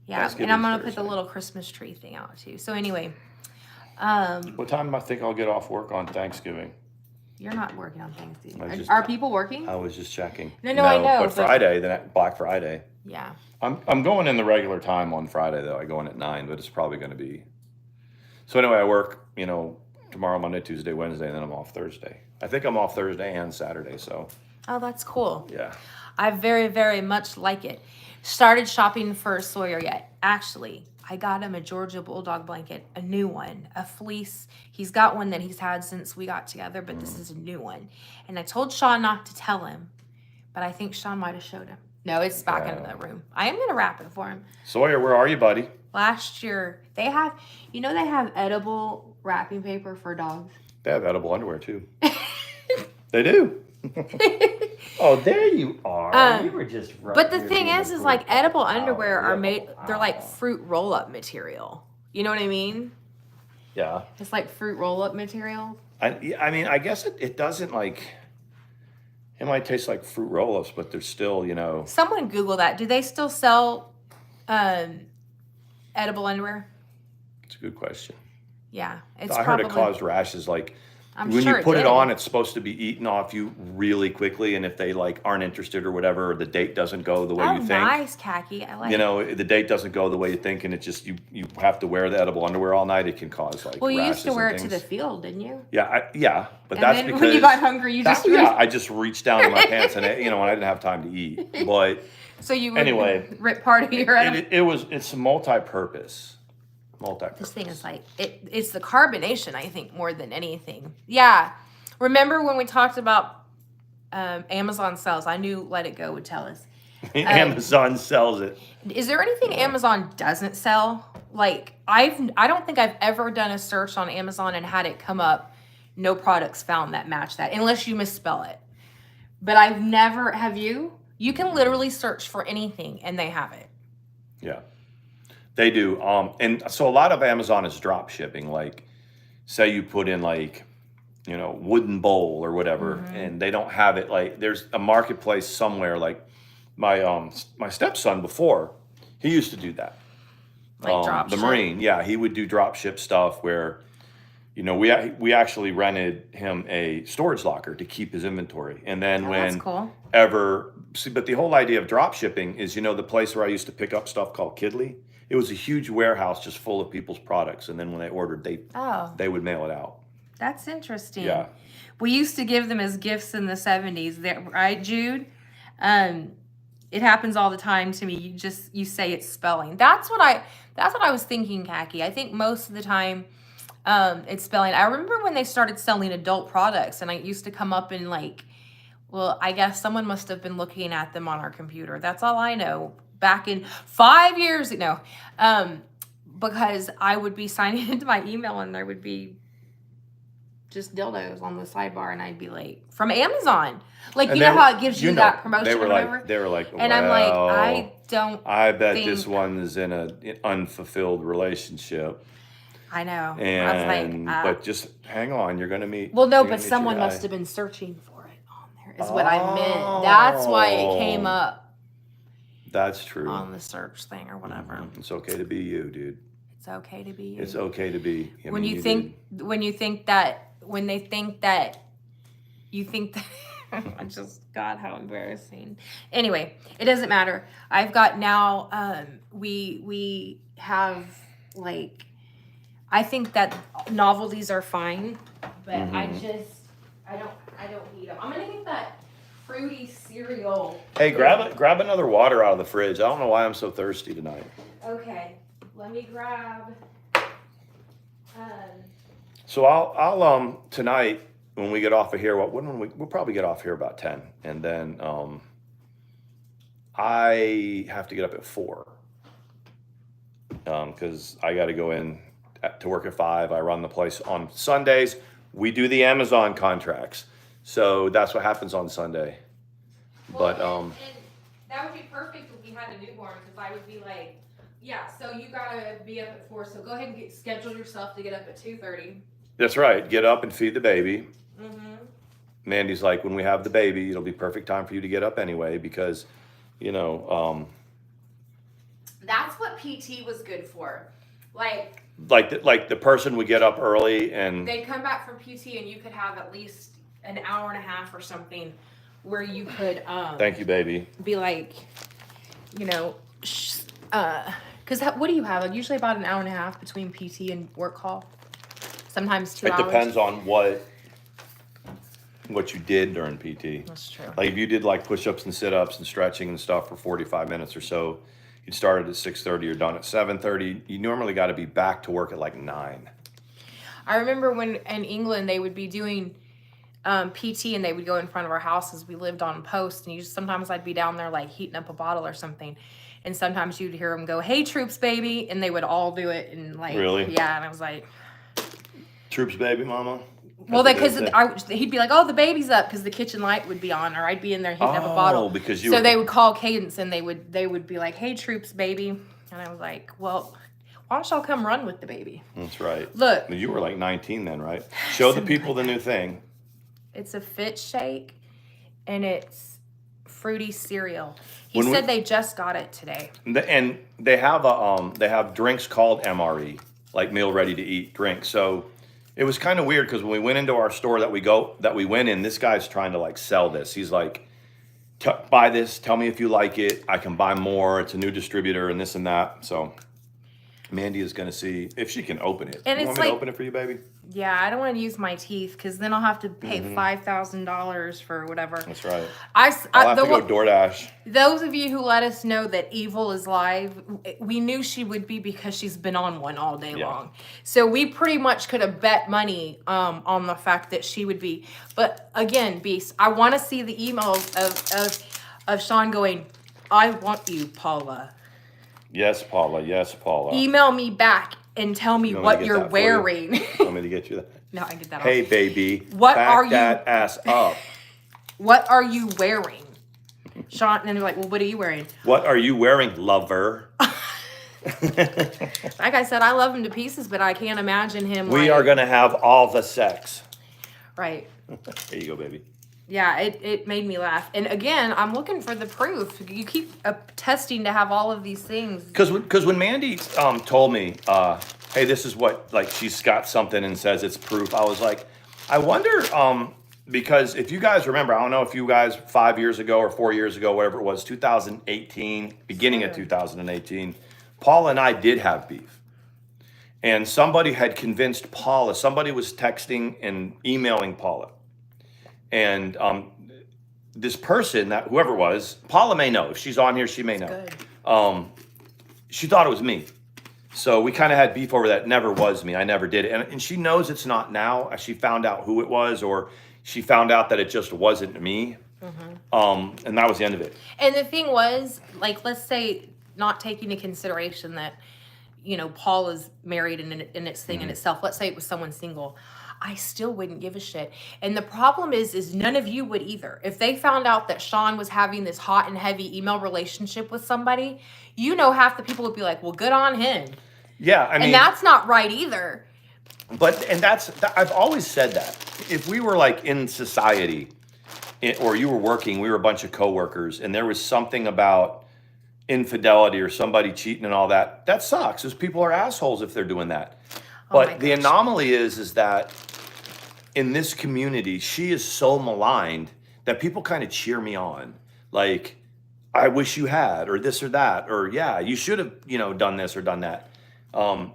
Yeah, and I'm gonna put the little Christmas tree thing out too. So anyway, What time I think I'll get off work on Thanksgiving? you're not working on Thanksgiving. I Are people working? I was just checking. No, I know, But Friday, Black Friday. Yeah. I'm going in the regular time on Friday though. I go in at 9, but it's probably going to be. So anyway, I work, tomorrow, Monday, Tuesday, Wednesday, and then I'm off Thursday. I think I'm off Thursday and Saturday. So. Oh, that's cool. Yeah. I very, very much like it. Started shopping for Sawyer yet. Actually, I got him a Georgia Bulldog blanket, a new one, a fleece. He's got one that he's had since we got together, but this is a new one. And I told Sean not to tell him, but I think Sean might have showed him. No, it's back in the room. I am going to wrap it for him. Sawyer, where are you, buddy? Last year, they have edible wrapping paper for dogs. They have edible underwear too. They do. Oh, there you are. You were just right. But the thing is like edible underwear are made, they're like fruit roll-up material. You know what I mean? Yeah. It's like fruit roll-up material. I mean, I guess it doesn't it might taste like fruit roll-ups, but they're still, Someone Google that. Do they still sell edible underwear? It's a good question. Yeah. I heard it caused rashes I'm when sure you put it it did. on, it's supposed to be eaten off you really quickly, and if they aren't interested or whatever, or the date doesn't go the way you think. Nice, khaki. I like it. The date doesn't go the way you think, and it just you have to wear the edible underwear all night. It can cause Well, you used to rashes wear and it to things. the field, didn't you? Yeah, but And that's then because when you got hungry, you just I just reached down in my pants and when I didn't have time to eat. But so you would anyway, rip part of your edible. it's multi-purpose. This thing is it's the carbonation, I think, more than anything. Yeah. Remember when we talked about Amazon sells? I knew Let It Go would tell us. Amazon sells it. Is there anything Amazon doesn't sell? I don't think I've ever done a search on Amazon and had it come up, no products found that match that, unless you misspell it. But I've never, have you? You can literally search for anything and they have it. Yeah, they do. And so a lot of Amazon is drop shipping. Say you put in wooden bowl or whatever, and they don't have it. There's a marketplace somewhere. My stepson before, he used to do that. Drop the ship? Marine, yeah, he would do drop ship stuff where, we actually rented him a storage locker to keep his inventory, and then That's cool. but the whole idea of drop shipping is, the place where I used to pick up stuff called Kidley. It was a huge warehouse just full of people's products, and then when they ordered, they would mail it out. That's interesting. Yeah. We used to give them as gifts in the 70s, right, Jude? It happens all the time to me. You say it's spelling. That's what I was thinking, khaki. I think most of the time it's spelling. I remember when they started selling adult products, and I used to come up and I guess someone must have been looking at them on our computer. That's all I know. Back in 5 years ago, because I would be signing into my email and there would be just dildos on the sidebar, and I'd be from Amazon. How it gives you that promotion or whatever. They were like, and I'm I bet this one is in an unfulfilled relationship. I know. And I was but just hang on, you're gonna meet. Well, no, but someone must have been searching for it on there. Is what I meant. That's why it came up. That's true. On the search thing or whatever. It's okay to be you, dude. It's okay to be you. It's okay to be. When they think that you think that God, how embarrassing. Anyway, it doesn't matter. I've got now we have I think that novelties are fine, but I don't need them. I'm gonna get that fruity cereal. Hey, grab another water out of the fridge. I don't know why I'm so thirsty tonight. Okay, let me grab. So I'll tonight when we get off of here. We'll probably get off here about 10, and then I have to get up at 4 because I got to go in to work at 5. I run the place on Sundays. We do the Amazon contracts. So that's what happens on Sunday. But and that would be perfect if we had a newborn, because I would be like, yeah, so you gotta be up at 4, so go ahead and schedule yourself to get up at 2:30. that's right. Get up and feed the baby. Mm-hmm. Mandy's like, when we have the baby, it'll be perfect time for you to get up anyway, because, you know, That's what PT was good for. Like the person would get up early and they'd come back from PT and you could have at least an hour and a half or something where you could thank you, baby. be like, you know, because what do you have? Usually about an hour and a half between PT and work call. Sometimes 2 hours. It depends on what you did during PT. That's true. Like if you did like push-ups and sit-ups and stretching and stuff for 45 minutes or so, you started at 6:30, you're done at 7:30. You normally got to be back to work at like 9. I remember when in England they would be doing PT and they would go in front of our houses. We lived on post, and sometimes I'd be down there like heating up a bottle or something, and sometimes you'd hear them go, "Hey, troops, baby," and they would all do it, and like, really, yeah, and I was like, "Troops, baby, mama." Well, because he'd be like, "Oh, the baby's up," because the kitchen light would be on, or I'd be in there heating up a bottle. Because so they would call cadence, and they would be like, "Hey, troops, baby," and I was like, "Well, why don't y'all come run with the baby?" That's right. Look, you were like 19 then, right? Show the people the new thing. It's a fit shake, and it's fruity cereal. He said they just got it today. And they have drinks called MRE, like meal ready to eat drinks. So it was kind of weird because when we went into our store that we went in, this guy's trying to like sell this. He's like, buy this, tell me if you like it. I can buy more. It's a new distributor and this and that. So Mandy is going to see if she can open it. And you it's want me to open it for you, baby? Yeah, I don't want to use my teeth because then I'll have to pay $5,000 for whatever. That's right. I'll have to go DoorDash. Those of you who let us know that Evil is live, we knew she would be because she's been on one all day long. So we pretty much could have bet money on the fact that she would be. But again, Beast, I want to see the emails of Sean going, "I want you, Paula." Yes, Paula. Yes, Paula. Email me back and tell me what you're wearing. You want me to get you that? No, I get that. Hey, baby. What back are you? that ass up. What are you wearing, Sean? And then they're like, "Well, what are you wearing?" What are you wearing, lover? Like I said, I love him to pieces, but I can't imagine him. We are gonna have all the sex. Right. Here you go, baby. Yeah, it made me laugh. And again, I'm looking for the proof. You keep testing to have all of these things. Because when Mandy told me, hey, this is what, like, she's got something and says it's proof, I was like, I wonder, because if you guys remember, I don't know if you guys 5 years ago or 4 years ago, whatever it was, 2018, beginning of 2018, Paula and I did have beef. And somebody had convinced Paula, somebody was texting and emailing Paula. And this person, that whoever it was, Paula may know. If she's on here, she may know. She thought it was me. So we kind of had beef over that. It never was me. I never did it. And she knows it's not now. She found out who it was, or she found out that it just wasn't me. Mm-hmm. And that was the end of it. And the thing was, like, let's say, not taking into consideration that, you know, Paul is married and its thing in itself. Let's say it was someone single. I still wouldn't give a shit. And the problem is none of you would either. If they found out that Sean was having this hot and heavy email relationship with somebody, you know, half the people would be like, well, good on him. Yeah, I mean. And that's not right either. But, and I've always said that. If we were like in society, or you were working, we were a bunch of coworkers, and there was something about infidelity or somebody cheating and all that, that sucks, because people are assholes if they're doing that. But the anomaly is that in this community, she is so maligned that people kind of cheer me on. Like, I wish you had, or this or that, or yeah, you should have, you know, done this or done that. So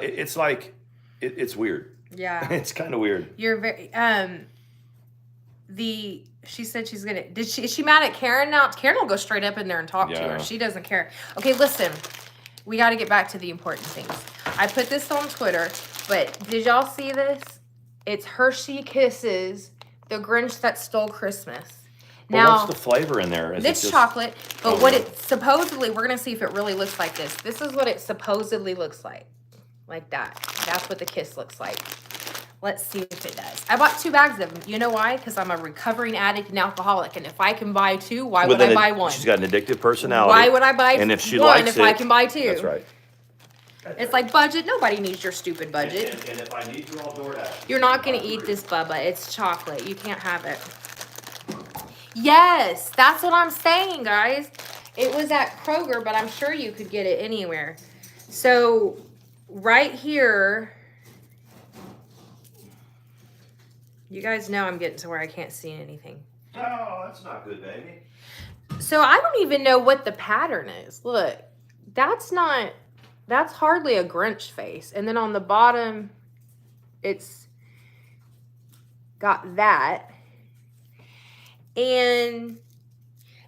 it's like, it's weird. Yeah. It's kind of weird. You're very, she said she's gonna, is she mad at Karen now? Karen will go straight up in there and talk to her. She doesn't care. Okay, listen, we got to get back to the important things. I put this on Twitter, but did y'all see this? It's Hershey Kisses, the Grinch that stole Christmas. Now, what's the flavor in there? It's chocolate, but what it supposedly, we're going to see if it really looks like this. This is what it supposedly looks like. like that. That's what the kiss looks like. Let's see if it does. I bought 2 bags of them. You know why? Because I'm a recovering addict and alcoholic. And if I can buy 2, why would I buy 1? She's got an addictive personality. Why would I buy and if she 1 likes if it, I can buy 2? That's right. It's like budget. Nobody needs your stupid budget. And if I need to, I'll DoorDash. You're not going to eat this, Bubba. It's chocolate. You can't have it. Yes, that's what I'm saying, guys. It was at Kroger, but I'm sure you could get it anywhere. So, right here, you guys know I'm getting to where I can't see anything. Oh, that's not good, baby. So, I don't even know what the pattern is. Look, that's hardly a Grinch face. And then on the bottom, it's got that.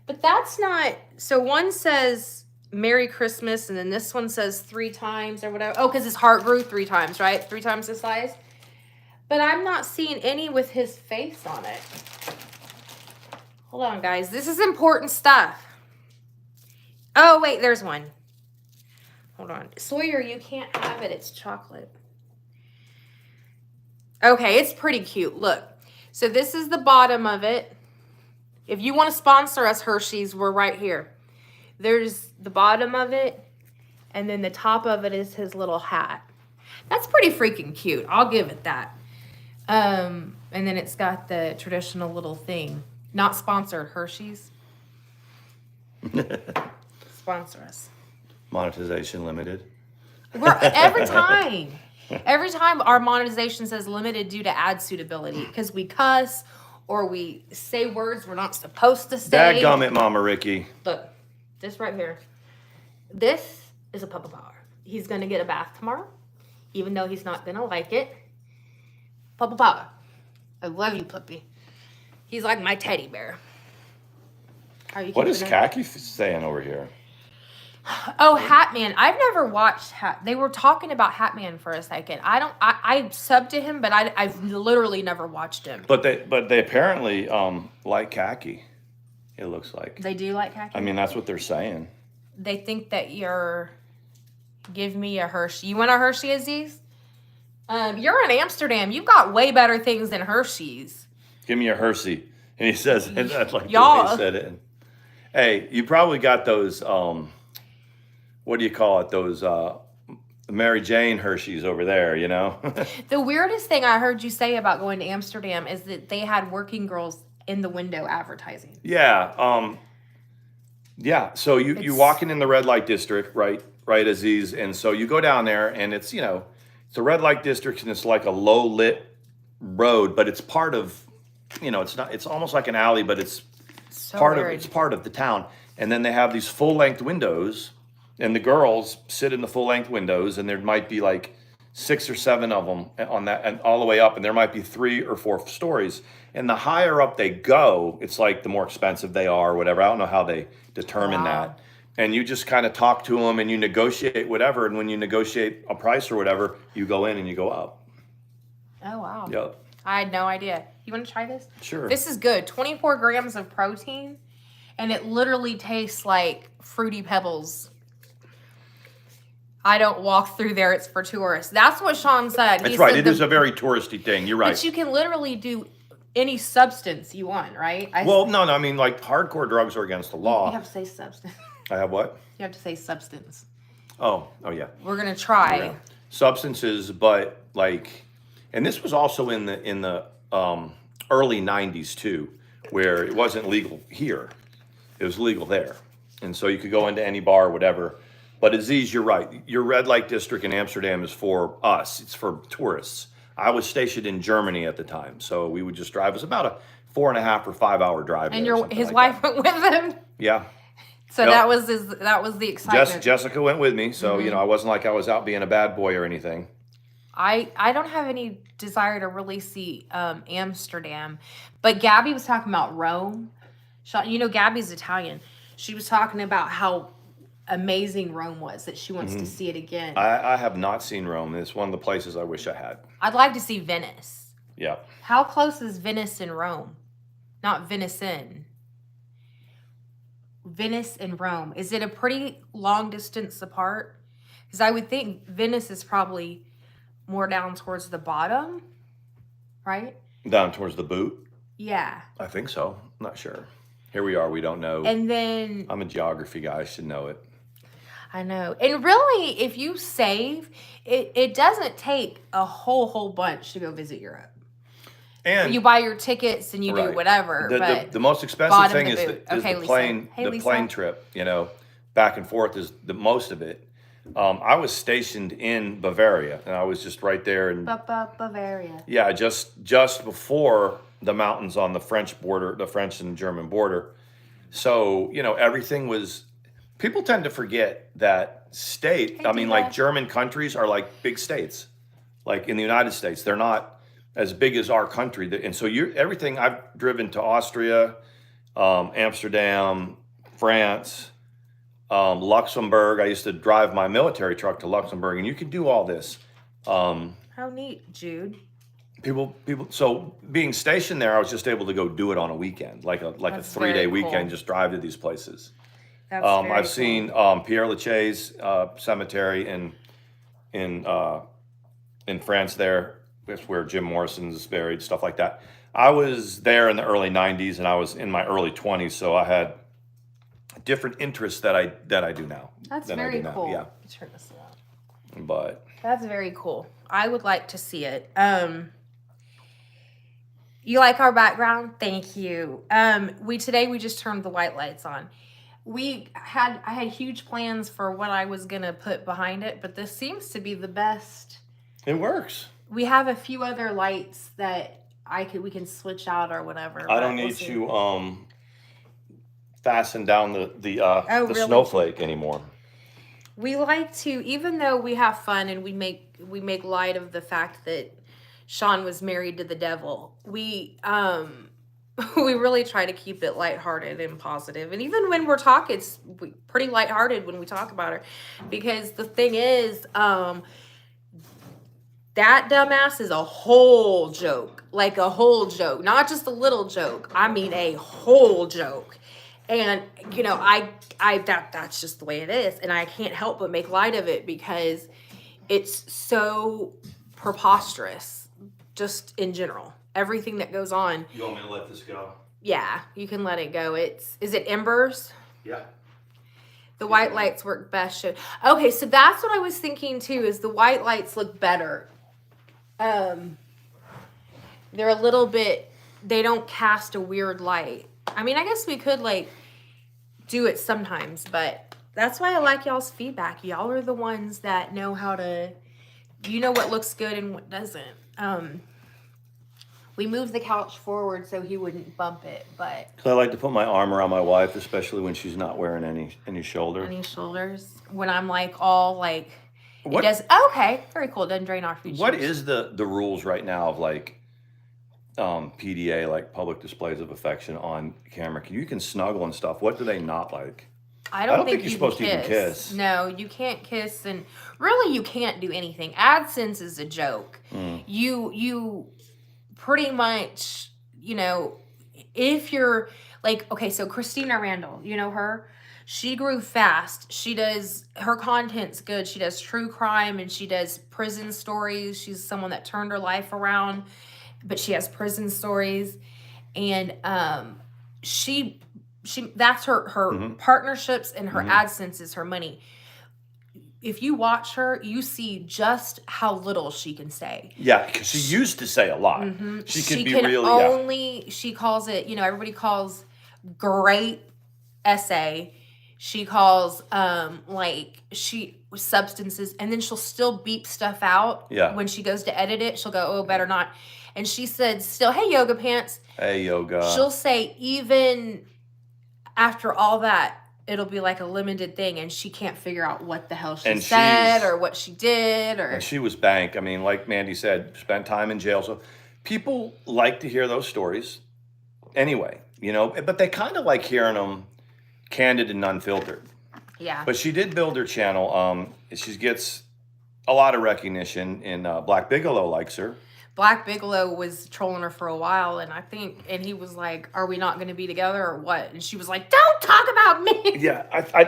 But that's not, so one says Merry Christmas, and then this one says 3 times or whatever. Oh, because his heart grew 3 times, right? 3 times the size. But I'm not seeing any with his face on it. Hold on, guys. This is important stuff. Oh, wait, there's one. Hold on. Sawyer, you can't have it. It's chocolate. Okay, it's pretty cute. Look. So this is the bottom of it. If you want to sponsor us, Hershey's, we're right here. There's the bottom of it, and then the top of it is his little hat. That's pretty freaking cute. I'll give it that. And then it's got the traditional little thing. Not sponsored, Hershey's. Sponsor us. Monetization limited. Every time our monetization says limited due to ad suitability, because we cuss or we say words we're not supposed to say. Dadgummit, Mama Ricky. Look, this right here. This is a Papa Power. He's going to get a bath tomorrow, even though he's not going to like it. Papa Power. I love you, puppy. He's like my teddy bear. What is Khaki saying over here? Oh, Hatman. I've never watched They were talking about Hatman for a second. I subbed to him, but I've literally never watched him. But they apparently like Khaki. It looks like. They do like Khaki? I mean, that's what they're saying. They think that give me a Hershey. You want a Hershey, Aziz? You're in Amsterdam. You've got way better things than Hershey's. Give me a Hershey. And he says, and that's like Y'all. the way he said it. Hey, you probably got those, what do you call it? Those Mary Jane Hershey's over there, you know? The weirdest thing I heard you say about going to Amsterdam is that they had working girls in the window advertising. Yeah. Yeah. So you walking in the red light district, right, Aziz? And so you go down there and it's, it's a red light district and it's like a low lit road, but it's part of, it's almost like an alley, but it's part of the town. And then they have these full length windows. And the girls sit in the full-length windows, and there might be like 6 or 7 of them on that, and all the way up, and there might be 3 or 4 stories. And the higher up they go, it's like the more expensive they are, or whatever. I don't know how they determine that. And you just kind of talk to them, and you negotiate whatever. And when you negotiate a price or whatever, you go in and you go up. Oh, wow. Yep. I had no idea. You want to try this? Sure. This is good. 24 grams of protein, and it literally tastes like Fruity Pebbles. I don't walk through there. It's for tourists. That's what Sean said. That's right. It is a very touristy thing. You're right. But you can literally do any substance you want, right? No. I mean, like hardcore drugs are against the law. You have to say substance. I have what? You have to say substance. Oh yeah. We're gonna try. Yeah. Substances, but like, and this was also in the early '90s too, where it wasn't legal here. It was legal there, and so you could go into any bar or whatever. But Aziz, you're right. Your red light district in Amsterdam is for us. It's for tourists. I was stationed in Germany at the time, so we would just drive. It was about a 4.5 or 5 hour drive. And his wife went with him. Yeah. So yep. that was the excitement. Jessica went with me, so I wasn't like I was out being a bad boy or anything. I don't have any desire to really see Amsterdam, but Gabby was talking about Rome. Gabby's Italian. She was talking about how amazing Rome was, that she wants to see it again. I have not seen Rome. It's one of the places I wish I had. I'd like to see Venice. Yeah. How close is Venice and Rome? Not Venison. Venice and Rome. Is it a pretty long distance apart? Because I would think Venice is probably more down towards the bottom, right? Down towards the boot? Yeah. I think so. I'm not sure. Here we are. We don't know. And then I'm a geography guy. I should know it. I know. And really, if you save, it doesn't take a whole bunch to go visit Europe. And You buy your tickets and you do Right. whatever. but the most expensive bottom thing of is the the, boot. is Okay, the Lisa. plane Hey, the Lisa. plane trip. You know, back and forth is the most of it. I was stationed in Bavaria, and I was just right there, and Bavaria. yeah, just before the mountains on the French border, the French and German border. So you know, everything was. People tend to forget that state. Hey, I mean, Diva. like German countries are like big states. Like in the United States, they're not as big as our country. And so everything I've driven to Austria, Amsterdam, France, Luxembourg. I used to drive my military truck to Luxembourg, and you can do all this. How neat, Jude. People. So being stationed there, I was just able to go do it on a weekend, like a That's 3-day very weekend, cool. just drive to these places. That's very I've cool. seen Pierre Lachaise cemetery in France. There, that's where Jim Morrison's buried, stuff like that. I was there in the early '90s, and I was in my early 20s, so I had different interests that I do now. That's than I very do now. cool. Yeah, Let me turn this around. but That's very cool. I would like to see it. You like our background? Thank you. We just turned the white lights on. I had huge plans for what I was gonna put behind it, but this seems to be the best. it works. We have a few other lights that we can switch out or whatever. I but don't we'll need see. to fasten down the really? snowflake anymore. We like to, even though we have fun and we make light of the fact that Sean was married to the devil. We we really try to keep it lighthearted and positive. And even when we're talking, it's pretty lighthearted when we talk about her, because the thing is, that dumbass is a whole joke, like a whole joke, not just a little joke. I mean, a whole joke. And you know, that's just the way it is, and I can't help but make light of it because it's so preposterous, just in general. Everything that goes on. You want me to let this go? Yeah, you can let it go. Is it embers? Yeah. The white lights work best. Okay, so that's what I was thinking too, is the white lights look better. They're a little bit, they don't cast a weird light. I mean, I guess we could like do it sometimes, but that's why I like y'all's feedback. Y'all are the ones that know how to, you know what looks good and what doesn't. We moved the couch forward so he wouldn't bump it, but So I like to put my arm around my wife, especially when she's not wearing any shoulder. any shoulders. When I'm like all like, What- it does, okay, very cool. It doesn't drain our features. What is the rules right now of like PDA, like public displays of affection on camera? You can snuggle and stuff. What do they not like? I don't think you're you supposed can to even kiss. No, you can't kiss, and really you can't do anything. AdSense is a joke. You pretty much, you know, if you're like, okay, so Christina Randall, you know her? She grew fast. Her content's good. She does true crime and she does prison stories. She's someone that turned her life around, but she has prison stories. And she that's her partnerships, and her AdSense is her money. If you watch her, you see just how little she can say. Yeah, because she used to say a lot. She could be can really. only, she calls it, you know, everybody calls great essay. She calls substances, and then she'll still beep stuff out. Yeah. When she goes to edit it, she'll go, oh, better not. And she said, still, hey, yoga pants. Hey, yoga. She'll say, even after all that, it'll be like a limited thing, and she can't figure out what the hell she said or what she did. And she was bank. I mean, like Mandi said, spent time in jail. So people like to hear those stories anyway, you know, but they kind of like hearing them candid and unfiltered. Yeah. But she did build her channel. She gets a lot of recognition, and Black Bigelow likes her. Black Bigelow was trolling her for a while, and he was like, are we not going to be together or what? And she was like, don't talk about me. Yeah,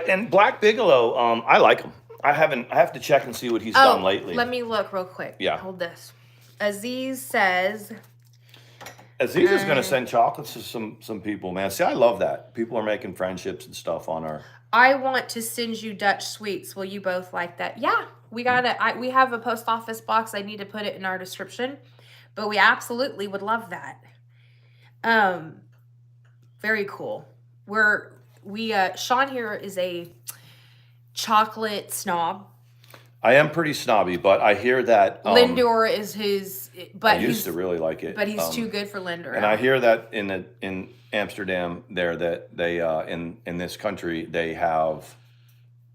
and Black Bigelow, I like him. I have to check and see what he's done lately. Let me look real quick. Yeah. Hold this. Aziz says, Aziz is going to send chocolates to some people, man. See, I love that. People are making friendships and stuff on our. I want to send you Dutch sweets. Will you both like that? Yeah, we we have a post office box. I need to put it in our description, but we absolutely would love that. Very cool. Sean here is a chocolate snob. I am pretty snobby, but I hear that Lindor is his, but I used to really like it. But he's too good for Lindor. And I hear that in Amsterdam there that they in this country they have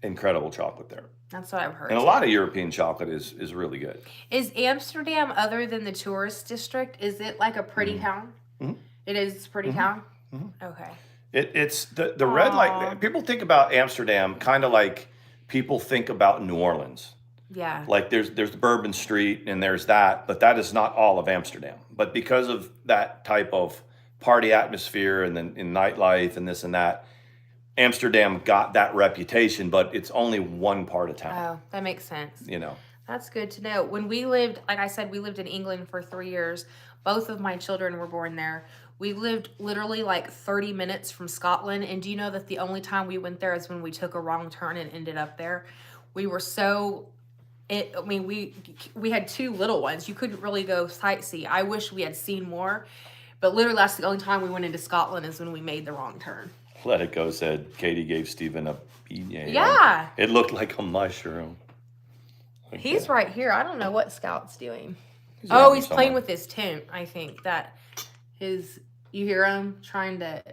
incredible chocolate there. That's what I've heard. And a lot of European chocolate is really good. Is Amsterdam, other than the tourist district, is it like a pretty town? Mm-hmm. It is a pretty town? Mm-hmm. Okay. It's the red light. People think about Amsterdam kind of like people think about New Orleans. Yeah. Like there's Bourbon Street and there's that, but that is not all of Amsterdam. But because of that type of party atmosphere and then in nightlife and this and that, Amsterdam got that reputation, but it's only one part of town. Oh, that makes sense. You know. That's good to know. When we lived, like I said, we lived in England for 3 years. Both of my children were born there. We lived literally like 30 minutes from Scotland. And do you know that the only time we went there is when we took a wrong turn and ended up there? We were we had 2 little ones. You couldn't really go sightsee. I wish we had seen more. But literally that's the only time we went into Scotland is when we made the wrong turn. Let It Go said Katie gave Steven a beignet. Yeah. It looked like a mushroom. Like He's that. right here. I don't know what Scout's doing. He's Oh, around he's somewhere. playing with his tent. I think that you hear him trying to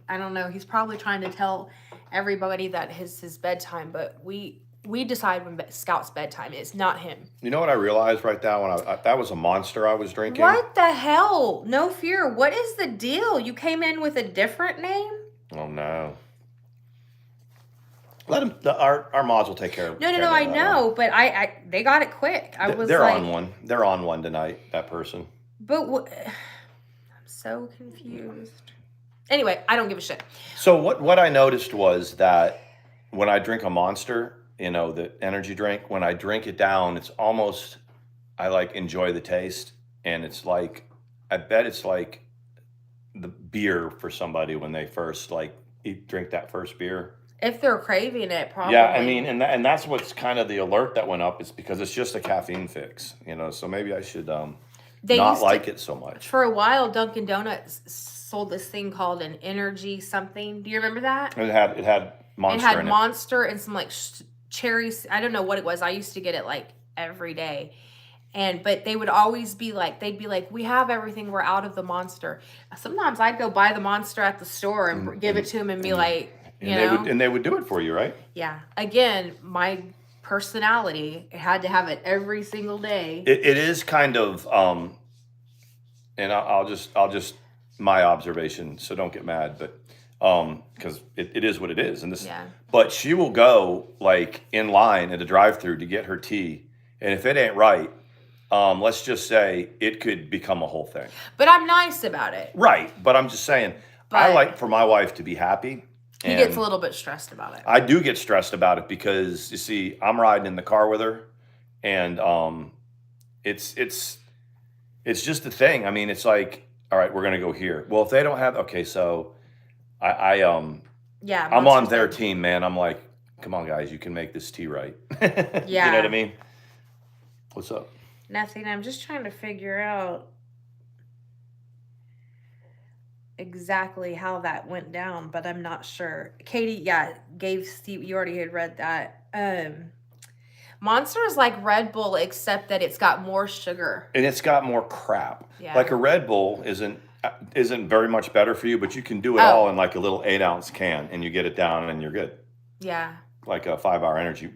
I don't know. He's probably trying to tell everybody that his bedtime, but we decide when Scout's bedtime is, not him. You know what I realized right now when that was a Monster I was drinking. What the hell? No fear. What is the deal? You came in with a different name? Oh no. Let him. Our mods will take care of. No. care of I that know, but they got it quick. I was They're like, on one. They're on one tonight. That person. But I'm so confused. Anyway, I don't give a shit. So what I noticed was that when I drink a Monster, you know, the energy drink, when I drink it down, it's almost I like enjoy the taste, and it's like I bet it's like the beer for somebody when they first drink that first beer. If they're craving it, probably. Yeah, I mean, and that's what's kind of the alert that went up is because it's just a caffeine fix, you know. So maybe I should They not used to- like it so much. For a while, Dunkin' Donuts sold this thing called an energy something. Do you remember that? It had Monster It had in Monster and some like cherries. I don't know what it was. I used to get it like every day. But they would always be like, they'd be like, we have everything. We're out of the Monster. Sometimes I'd go buy the Monster at the store and give it to them and be like, and they would do it for you, right? Yeah. Again, my personality had to have it every single day. It is kind of, and I'll just my observation. So don't get mad, but because it is what it is, and this. Yeah. But she will go like in line at a drive-through to get her tea, and if it ain't right, let's just say it could become a whole thing. But I'm nice about it. Right, but I'm just saying, I But- like for my wife to be happy. He and gets a little bit stressed about it. I do get stressed about it because you see, I'm riding in the car with her, and it's just a thing. I mean, it's like, all right, we're gonna go here. Well, if they don't have, okay, so Yeah. I'm on their team, man. I'm like, come on, guys, you can make this tea right. Yeah. You know what I mean? What's up? Nothing. I'm just trying to figure out exactly how that went down, but I'm not sure. Katie, yeah, gave Steve, you already had read that. Monster is like Red Bull, except that it's got more sugar. And it's got more crap. Yeah. Like a Red Bull isn't very much better for you, but you can do it Oh. all in like a little 8-ounce can, and you get it down, and you're good. Yeah. Like a 5-hour energy.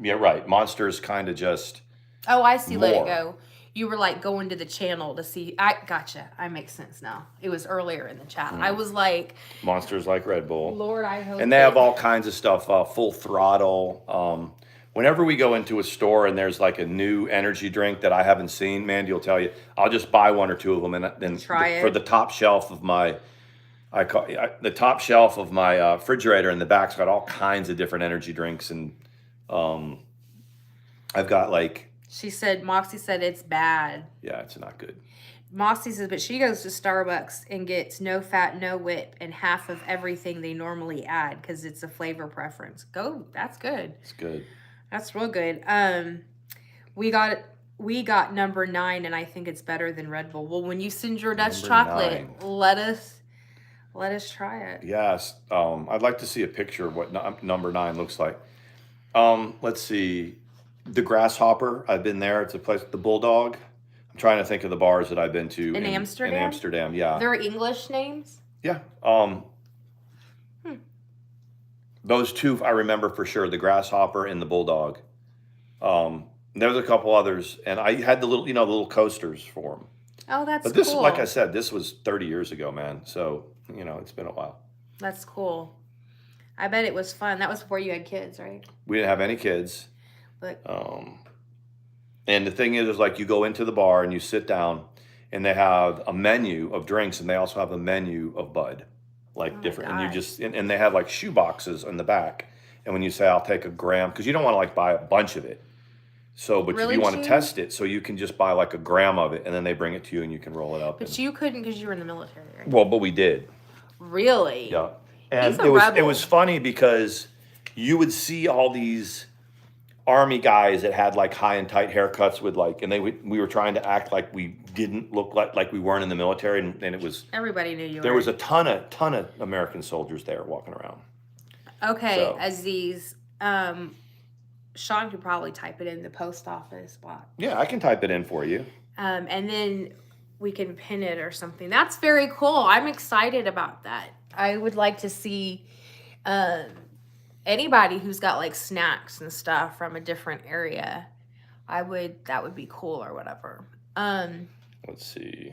Yeah, right. Monster's kind of just. Oh, I see. Let More. it go. You were like going to the channel to see. I gotcha. I make sense now. It was earlier in the chat. I was like, Monster's like Red Bull. Lord, I hope. And they have all kinds of stuff, full throttle. Whenever we go into a store and there's like a new energy drink that I haven't seen, Mandy will tell you, I'll just buy 1 or 2 of them, and then Try it. for the top shelf of my, the top shelf of my refrigerator in the back's got all kinds of different energy drinks and I've got like, Moxie said it's bad. yeah, it's not good. Moxie says, but she goes to Starbucks and gets no fat, no whip, and half of everything they normally add because it's a flavor preference. That's good. It's good. That's real good. We got number 9, and I think it's better than Red Bull. Well, when you send your Dutch Number chocolate, 9. let us try it. Yes. I'd like to see a picture of what number 9 looks like. Let's see. The Grasshopper. I've been there. It's a place. The Bulldog. I'm trying to think of the bars that I've been to In Amsterdam? In Amsterdam, yeah. They're English names? Yeah. Those two I remember for sure. The Grasshopper and the Bulldog. There's a couple others, and I had the little coasters for them. Oh, that's But this, cool. like I said, this was 30 years ago, man. So it's been a while. That's cool. I bet it was fun. That was before you had kids, right? We didn't have any kids. But And the thing is like you go into the bar and you sit down, and they have a menu of drinks, and they also have a menu of bud, like different. And you just and they have like shoe boxes in the back. And when you say I'll take a gram, because you don't want to like buy a bunch of it. So, but Really, if you want Chew? to test it, so you can just buy like a gram of it, and then they bring it to you, and you can roll it up. But you couldn't because you were in the military, right? Well, but we did. Really? Yeah. And He's a it rebel. was funny because you would see all these army guys that had like high and tight haircuts with like, and we were trying to act like we didn't look like we weren't in the military, and it was, Everybody knew you were. there was a ton of American soldiers there walking around. Okay, So. Aziz, Sean could probably type it in the post office block. Yeah, I can type it in for you. And then we can pin it or something. That's very cool. I'm excited about that. I would like to see anybody who's got like snacks and stuff from a different area. That would be cool or whatever. Let's see.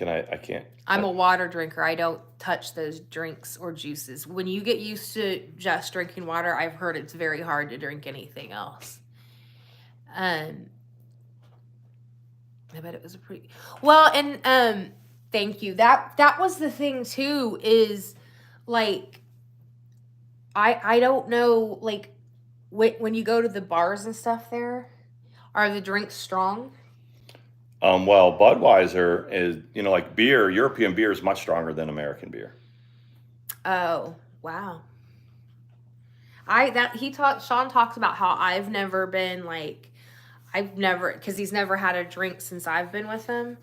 I can't. I'm a water drinker. I don't touch those drinks or juices. When you get used to just drinking water, I've heard it's very hard to drink anything else. I bet it was a pretty well, and thank you. That was the thing too, is like I don't know, like when you go to the bars and stuff there, are the drinks strong? Well, Budweiser is, like beer, European beer is much stronger than American beer. Oh, wow. Sean talks about how I've never been like, because he's never had a drink since I've been with him.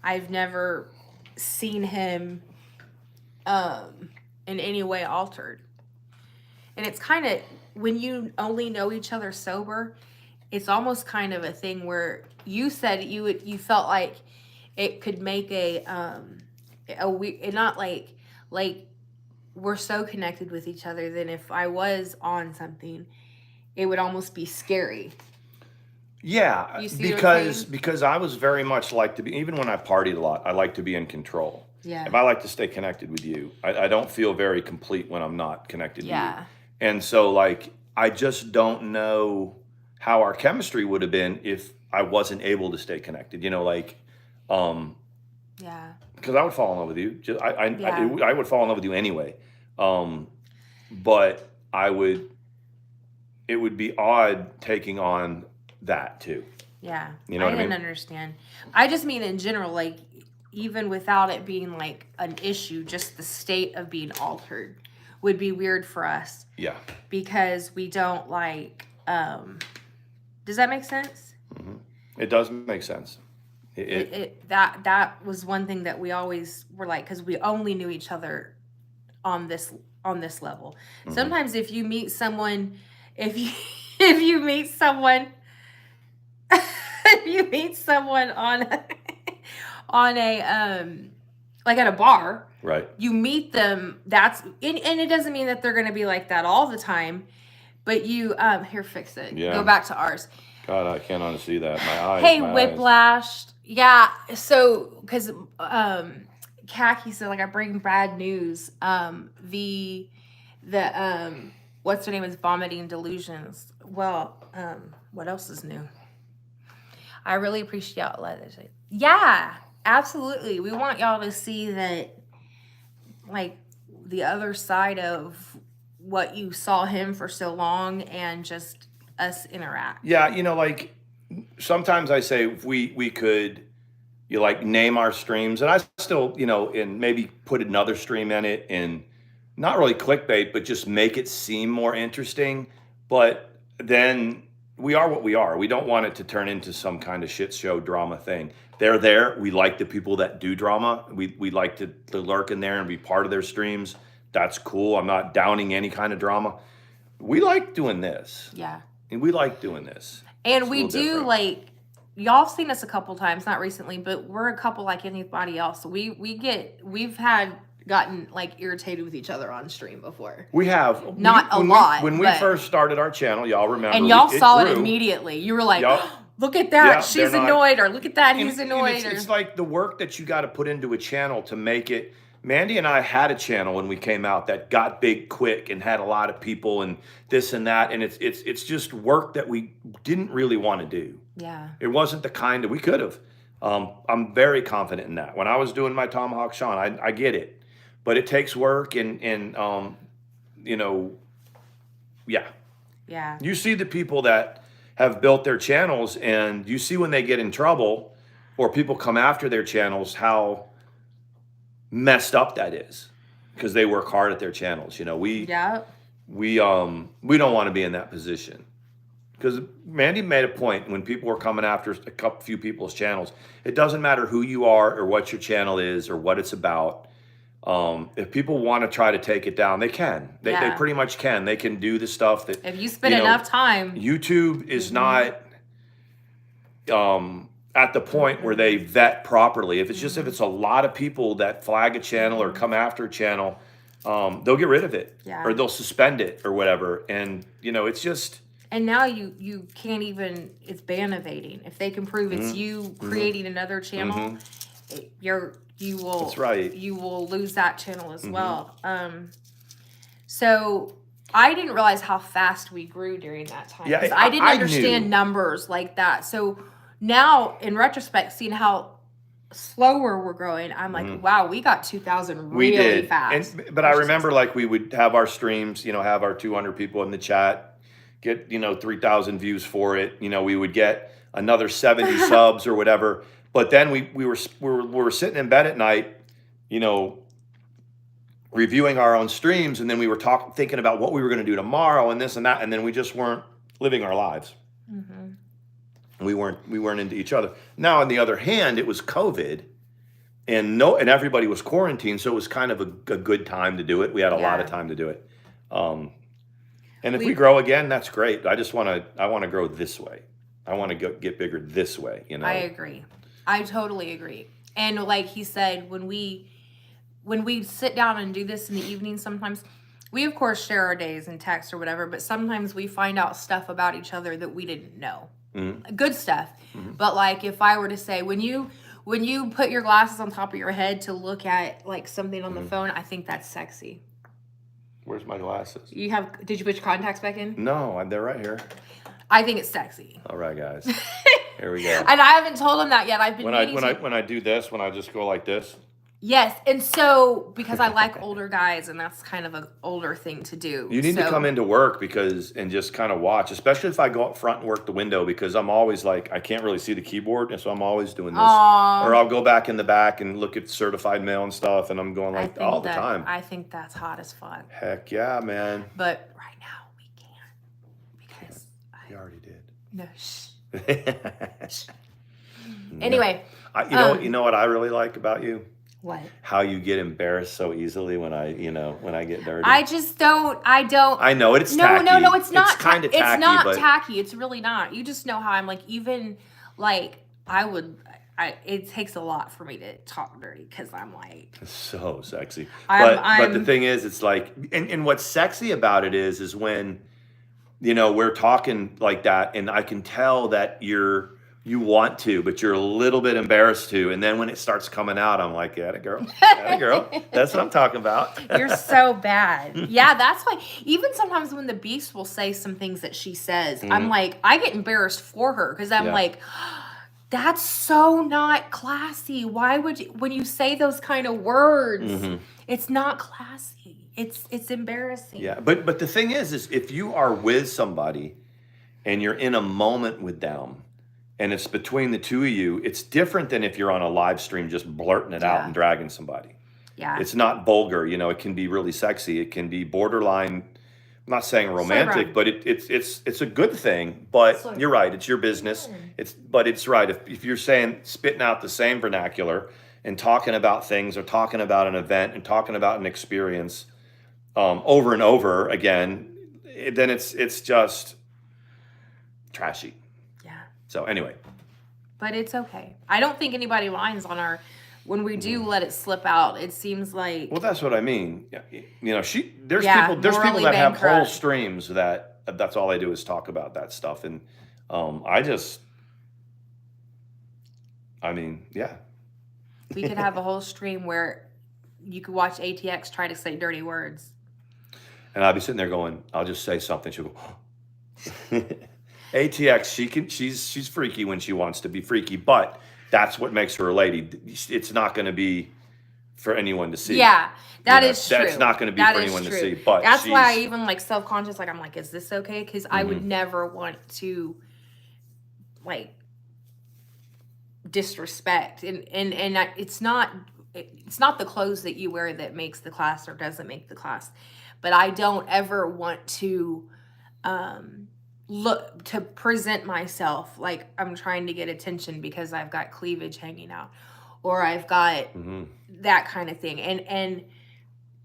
I've never seen him in any way altered. And it's kind of, when you only know each other sober, it's almost kind of a thing where you said you felt like it could make not like we're so connected with each other that if I was on something, it would almost be scary. Yeah, You see what I'm saying? because I was very much like to be, even when I partied a lot, I like to be in control. Yeah. If I like to stay connected with you, I don't feel very complete when I'm not connected Yeah. to you. And so like, I just don't know how our chemistry would have been if I wasn't able to stay connected, Yeah. because I would fall in love with you. Yeah. I would fall in love with you anyway. But it would be odd taking on that too. Yeah. You know what I didn't mean? understand. I just mean in general, like even without it being like an issue, just the state of being altered would be weird for us. Yeah. Because we don't like, does that make sense? Mm-hmm. It does make sense. That was one thing that we always were like, because we only knew each other on this level. Mm-hmm. Sometimes if you meet someone, if you meet someone on a like at a bar, right? You meet them. And it doesn't mean that they're going to be like that all the time. But you here, fix it. Yeah. Go back to ours. God, I can't unsee that. My eyes. Hey, my Whiplash. eyes. Yeah. So, because Khaki said, like, I bring bad news. The what's her name is vomiting delusions. Well, what else is new? I really appreciate y'all. Yeah, absolutely. We want y'all to see that, like, the other side of what you saw him for so long and just us interact. Yeah, like sometimes I say if we could like name our streams, and I still, and maybe put another stream in it and not really clickbait, but just make it seem more interesting. But then we are what we are. We don't want it to turn into some kind of shit show drama thing. They're there. We like the people that do drama. We like to lurk in there and be part of their streams. That's cool. I'm not downing any kind of drama. We like doing this. Yeah. And we like doing this. And It's a we little do different. like, y'all have seen us a couple times, not recently, but we're a couple like anybody else. So we've gotten like irritated with each other on stream before. We have. Not a when lot, When we but- first started our channel, y'all remember. And y'all saw it grew. immediately. You were like, Yup. look at that, Yeah, she's they're not- annoyed, or look at that, he's And annoyed. It's like the work that you got to put into a channel to make it. Mandy and I had a channel when we came out that got big quick and had a lot of people and this and that. And it's just work that we didn't really want to do. Yeah. It wasn't the kind that we could have. I'm very confident in that. When I was doing my Tomahawk Sean, I get it. But it takes work and yeah. Yeah. You see the people that have built their channels and you see when they get in trouble or people come after their channels, how messed up that is because they work hard at their channels. We don't want to be in that position because Mandy made a point when people were coming after a few people's channels. It doesn't matter who you are or what your channel is or what it's about. If people want to try to take it down, they can. They pretty much can. They can do the stuff that If you spend enough time. YouTube is not at the point where they vet properly. If it's a lot of people that flag a channel or come after a channel, they'll get rid of it or they'll suspend it or whatever. And it's just. And now you can't even, it's ban evading. If they can prove it's you creating another channel, you will. That's right. You will lose that channel as well. So I didn't realize how fast we grew during that time. Yeah, 'Cause I didn't I understand knew. numbers like that. So now, in retrospect, seeing how slower we're growing, I'm like, wow, we got 2,000 We really did. fast. But I remember like we would have our streams, have our 200 people in the chat, get, 3,000 views for it. We would get another 70 subs or whatever. But then we were sitting in bed at night, reviewing our own streams. And then we were thinking about what we were going to do tomorrow and this and that. And then we just weren't living our lives. We weren't into each other. Now, on the other hand, it was COVID, and everybody was quarantined, so it was kind of a good time to do it. We had a lot of time to do it. And if we grow again, that's great. I want to grow this way. I want to get bigger this way. I agree. I totally agree. And like he said, when we sit down and do this in the evening, sometimes we of course share our days and text or whatever, but sometimes we find out stuff about each other that we didn't know. Good stuff. But like if I were to say, when you put your glasses on top of your head to look at like something on the phone, I think that's sexy. Where's my glasses? Did you put your contacts back in? No, they're right here. I think it's sexy. All right, guys. Here we go. And I haven't told him that yet. I've been When I do this, when I just go like this. Yes, and so because I like older guys, and that's kind of an older thing to do. You need to come into work and just kind of watch, especially if I go up front and work the window, because I'm always like, I can't really see the keyboard, and so I'm always doing this. Or I'll go back in the back and look at certified mail and stuff, and I'm going like all the time. I think that's hot as fuck. Heck yeah, man. But right now we can't because You already did. no. Shh. Anyway, you know what I really like about you? what? How you get embarrassed so easily when I get dirty. I just don't. I know it's no, tacky. no, it's not. It's kind of tacky, It's not but tacky. It's really not. You just know how I'm like. Even like I would. It takes a lot for me to talk dirty because I'm like it's so sexy. I'm- But the thing is, it's like, and what's sexy about it is when, we're talking like that, and I can tell that you want to, but you're a little bit embarrassed to. And then when it starts coming out, I'm like, yeah, girl. That's what I'm talking about. You're so bad. Yeah, that's why even sometimes when the Beast will say some things that she says, I'm like, I get embarrassed for her because I'm like, that's so not classy. Why would you, when you say those kind of words, it's not classy. It's embarrassing. Yeah, but the thing is if you are with somebody and you're in a moment with them and it's between the two of you, it's different than if you're on a live stream just blurting it out Yeah. and dragging somebody. Yeah. It's not vulgar, you know, it can be really sexy. It can be borderline, I'm not saying romantic, right. but it's a good thing. But So- you're right, it's your business. But it's right. If you're saying spitting out the same vernacular and talking about things or talking about an event and talking about an experience over and over again, then it's just trashy. Yeah. So anyway, But it's okay. I don't think anybody minds on our when we do let it slip out. It seems like well, that's what I mean. Yeah, you know, there's Yeah, people morally that have whole bankrupt. streams that's all they do is talk about that stuff, and I mean, yeah, we could have a whole stream where you could watch ATX try to say dirty words. and I'll be sitting there going, I'll just say something. She'll go, ATX. She's freaky when she wants to be freaky, but that's what makes her a lady. It's not going to be for anyone to see. Yeah, that You know, is true. that's not gonna be That for is anyone to true. see, but that's why I she's- even like self-conscious. Like I'm like, is this okay? Because I would never want to like disrespect it's not the clothes that you wear that makes the class or doesn't make the class, but I don't ever want to look to present myself like I'm trying to get attention because I've got cleavage hanging out or I've got that kind of thing. And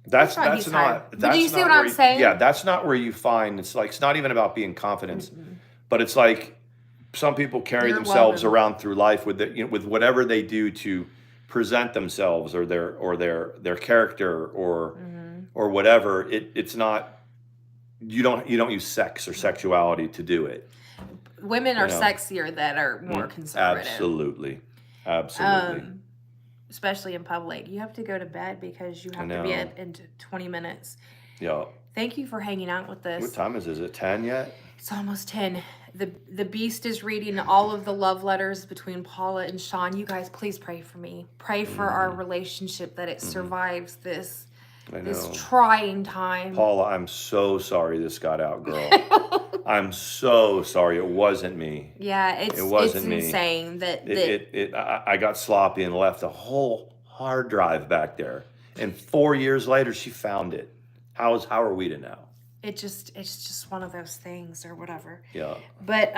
That's why not. he's tired. That's But do you see not what where I'm you- saying? Yeah, that's not where you find. It's like it's not even about being confident, but it's like some people carry You're themselves welcome. around through life with with whatever they do to present themselves or their character or whatever. It's not. You don't use sex or sexuality to do it. women are You know. sexier that are more conservative. Absolutely. Especially in public. You have to go to bed because you have to be know. at in 20 minutes. Yeah. Thank you for hanging out with us. What time is it? Is it 10 yet? It's almost 10. The Beast is reading all of the love letters between Paula and Sean. You guys, please pray for me. Pray for our relationship that it survives this I know. this trying time. Paula, I'm so sorry this got out, girl. I'm so sorry. It wasn't me. Yeah, It wasn't me. insane that I got sloppy and left a whole hard drive back there. And 4 years later, she found it. How are we to know? it's just one of those things or whatever. Yeah. But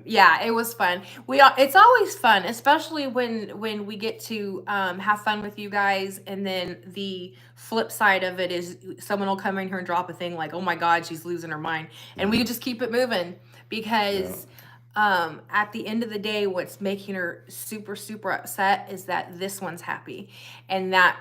yeah, it was fun. It's always fun, especially when we get to have fun with you guys, and then the flip side of it is someone will come in here and drop a thing like, "Oh my God, she's losing her mind," and we just keep it moving because at the end of the day, what's making her super super upset is that this one's happy, and that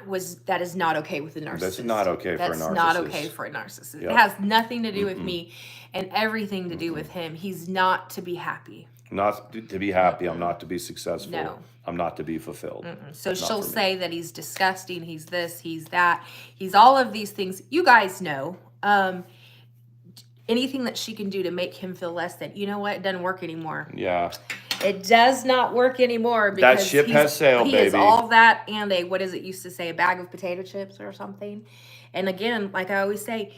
is not okay with a narcissist. That's not okay for a narcissist. That's not okay for a narcissist. Yep. It has nothing to do with me and everything to do with him. He's not to be happy. Not to be happy. I'm not to be successful. No. I'm not to be fulfilled. So Not she'll for me. say that he's disgusting, he's this, he's that, he's all of these things. You guys know. Anything that she can do to make him feel less than, you know what, it doesn't work anymore. Yeah. It does not work anymore because That ship has sailed, he is baby. all that and what is it used to say, a bag of potato chips or something. And again, like I always say,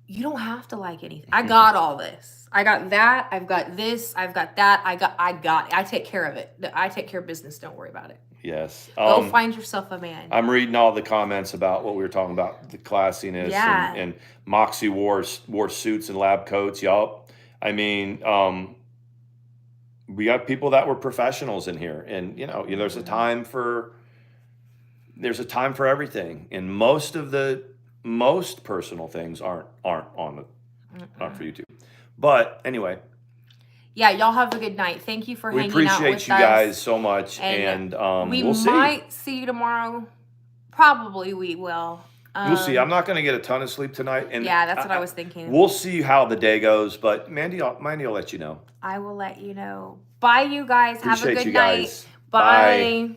you don't have to like anything. I got all this. I got that. I've got this. I've got that. I got it. I take care of it. I take care of business. Don't worry about it. Yes. Go find yourself a man. I'm reading all the comments about what we were talking about, the classiness Yeah. and Moxie wore suits and lab coats. Yup. I mean, we got people that were professionals in here, and there's a time for everything, and most personal things aren't for YouTube. But anyway, Yeah, y'all have a good night. Thank you for we hanging out with appreciate you us. guys so much, And and we we'll see. might see you tomorrow. Probably we will. We'll see. I'm not going to get a ton of sleep tonight, and Yeah, that's what I was thinking. We'll see how the day goes, but Mandy will let you know. I will let you know. Bye, you guys. Have a Appreciate good you night. guys. Bye. Bye.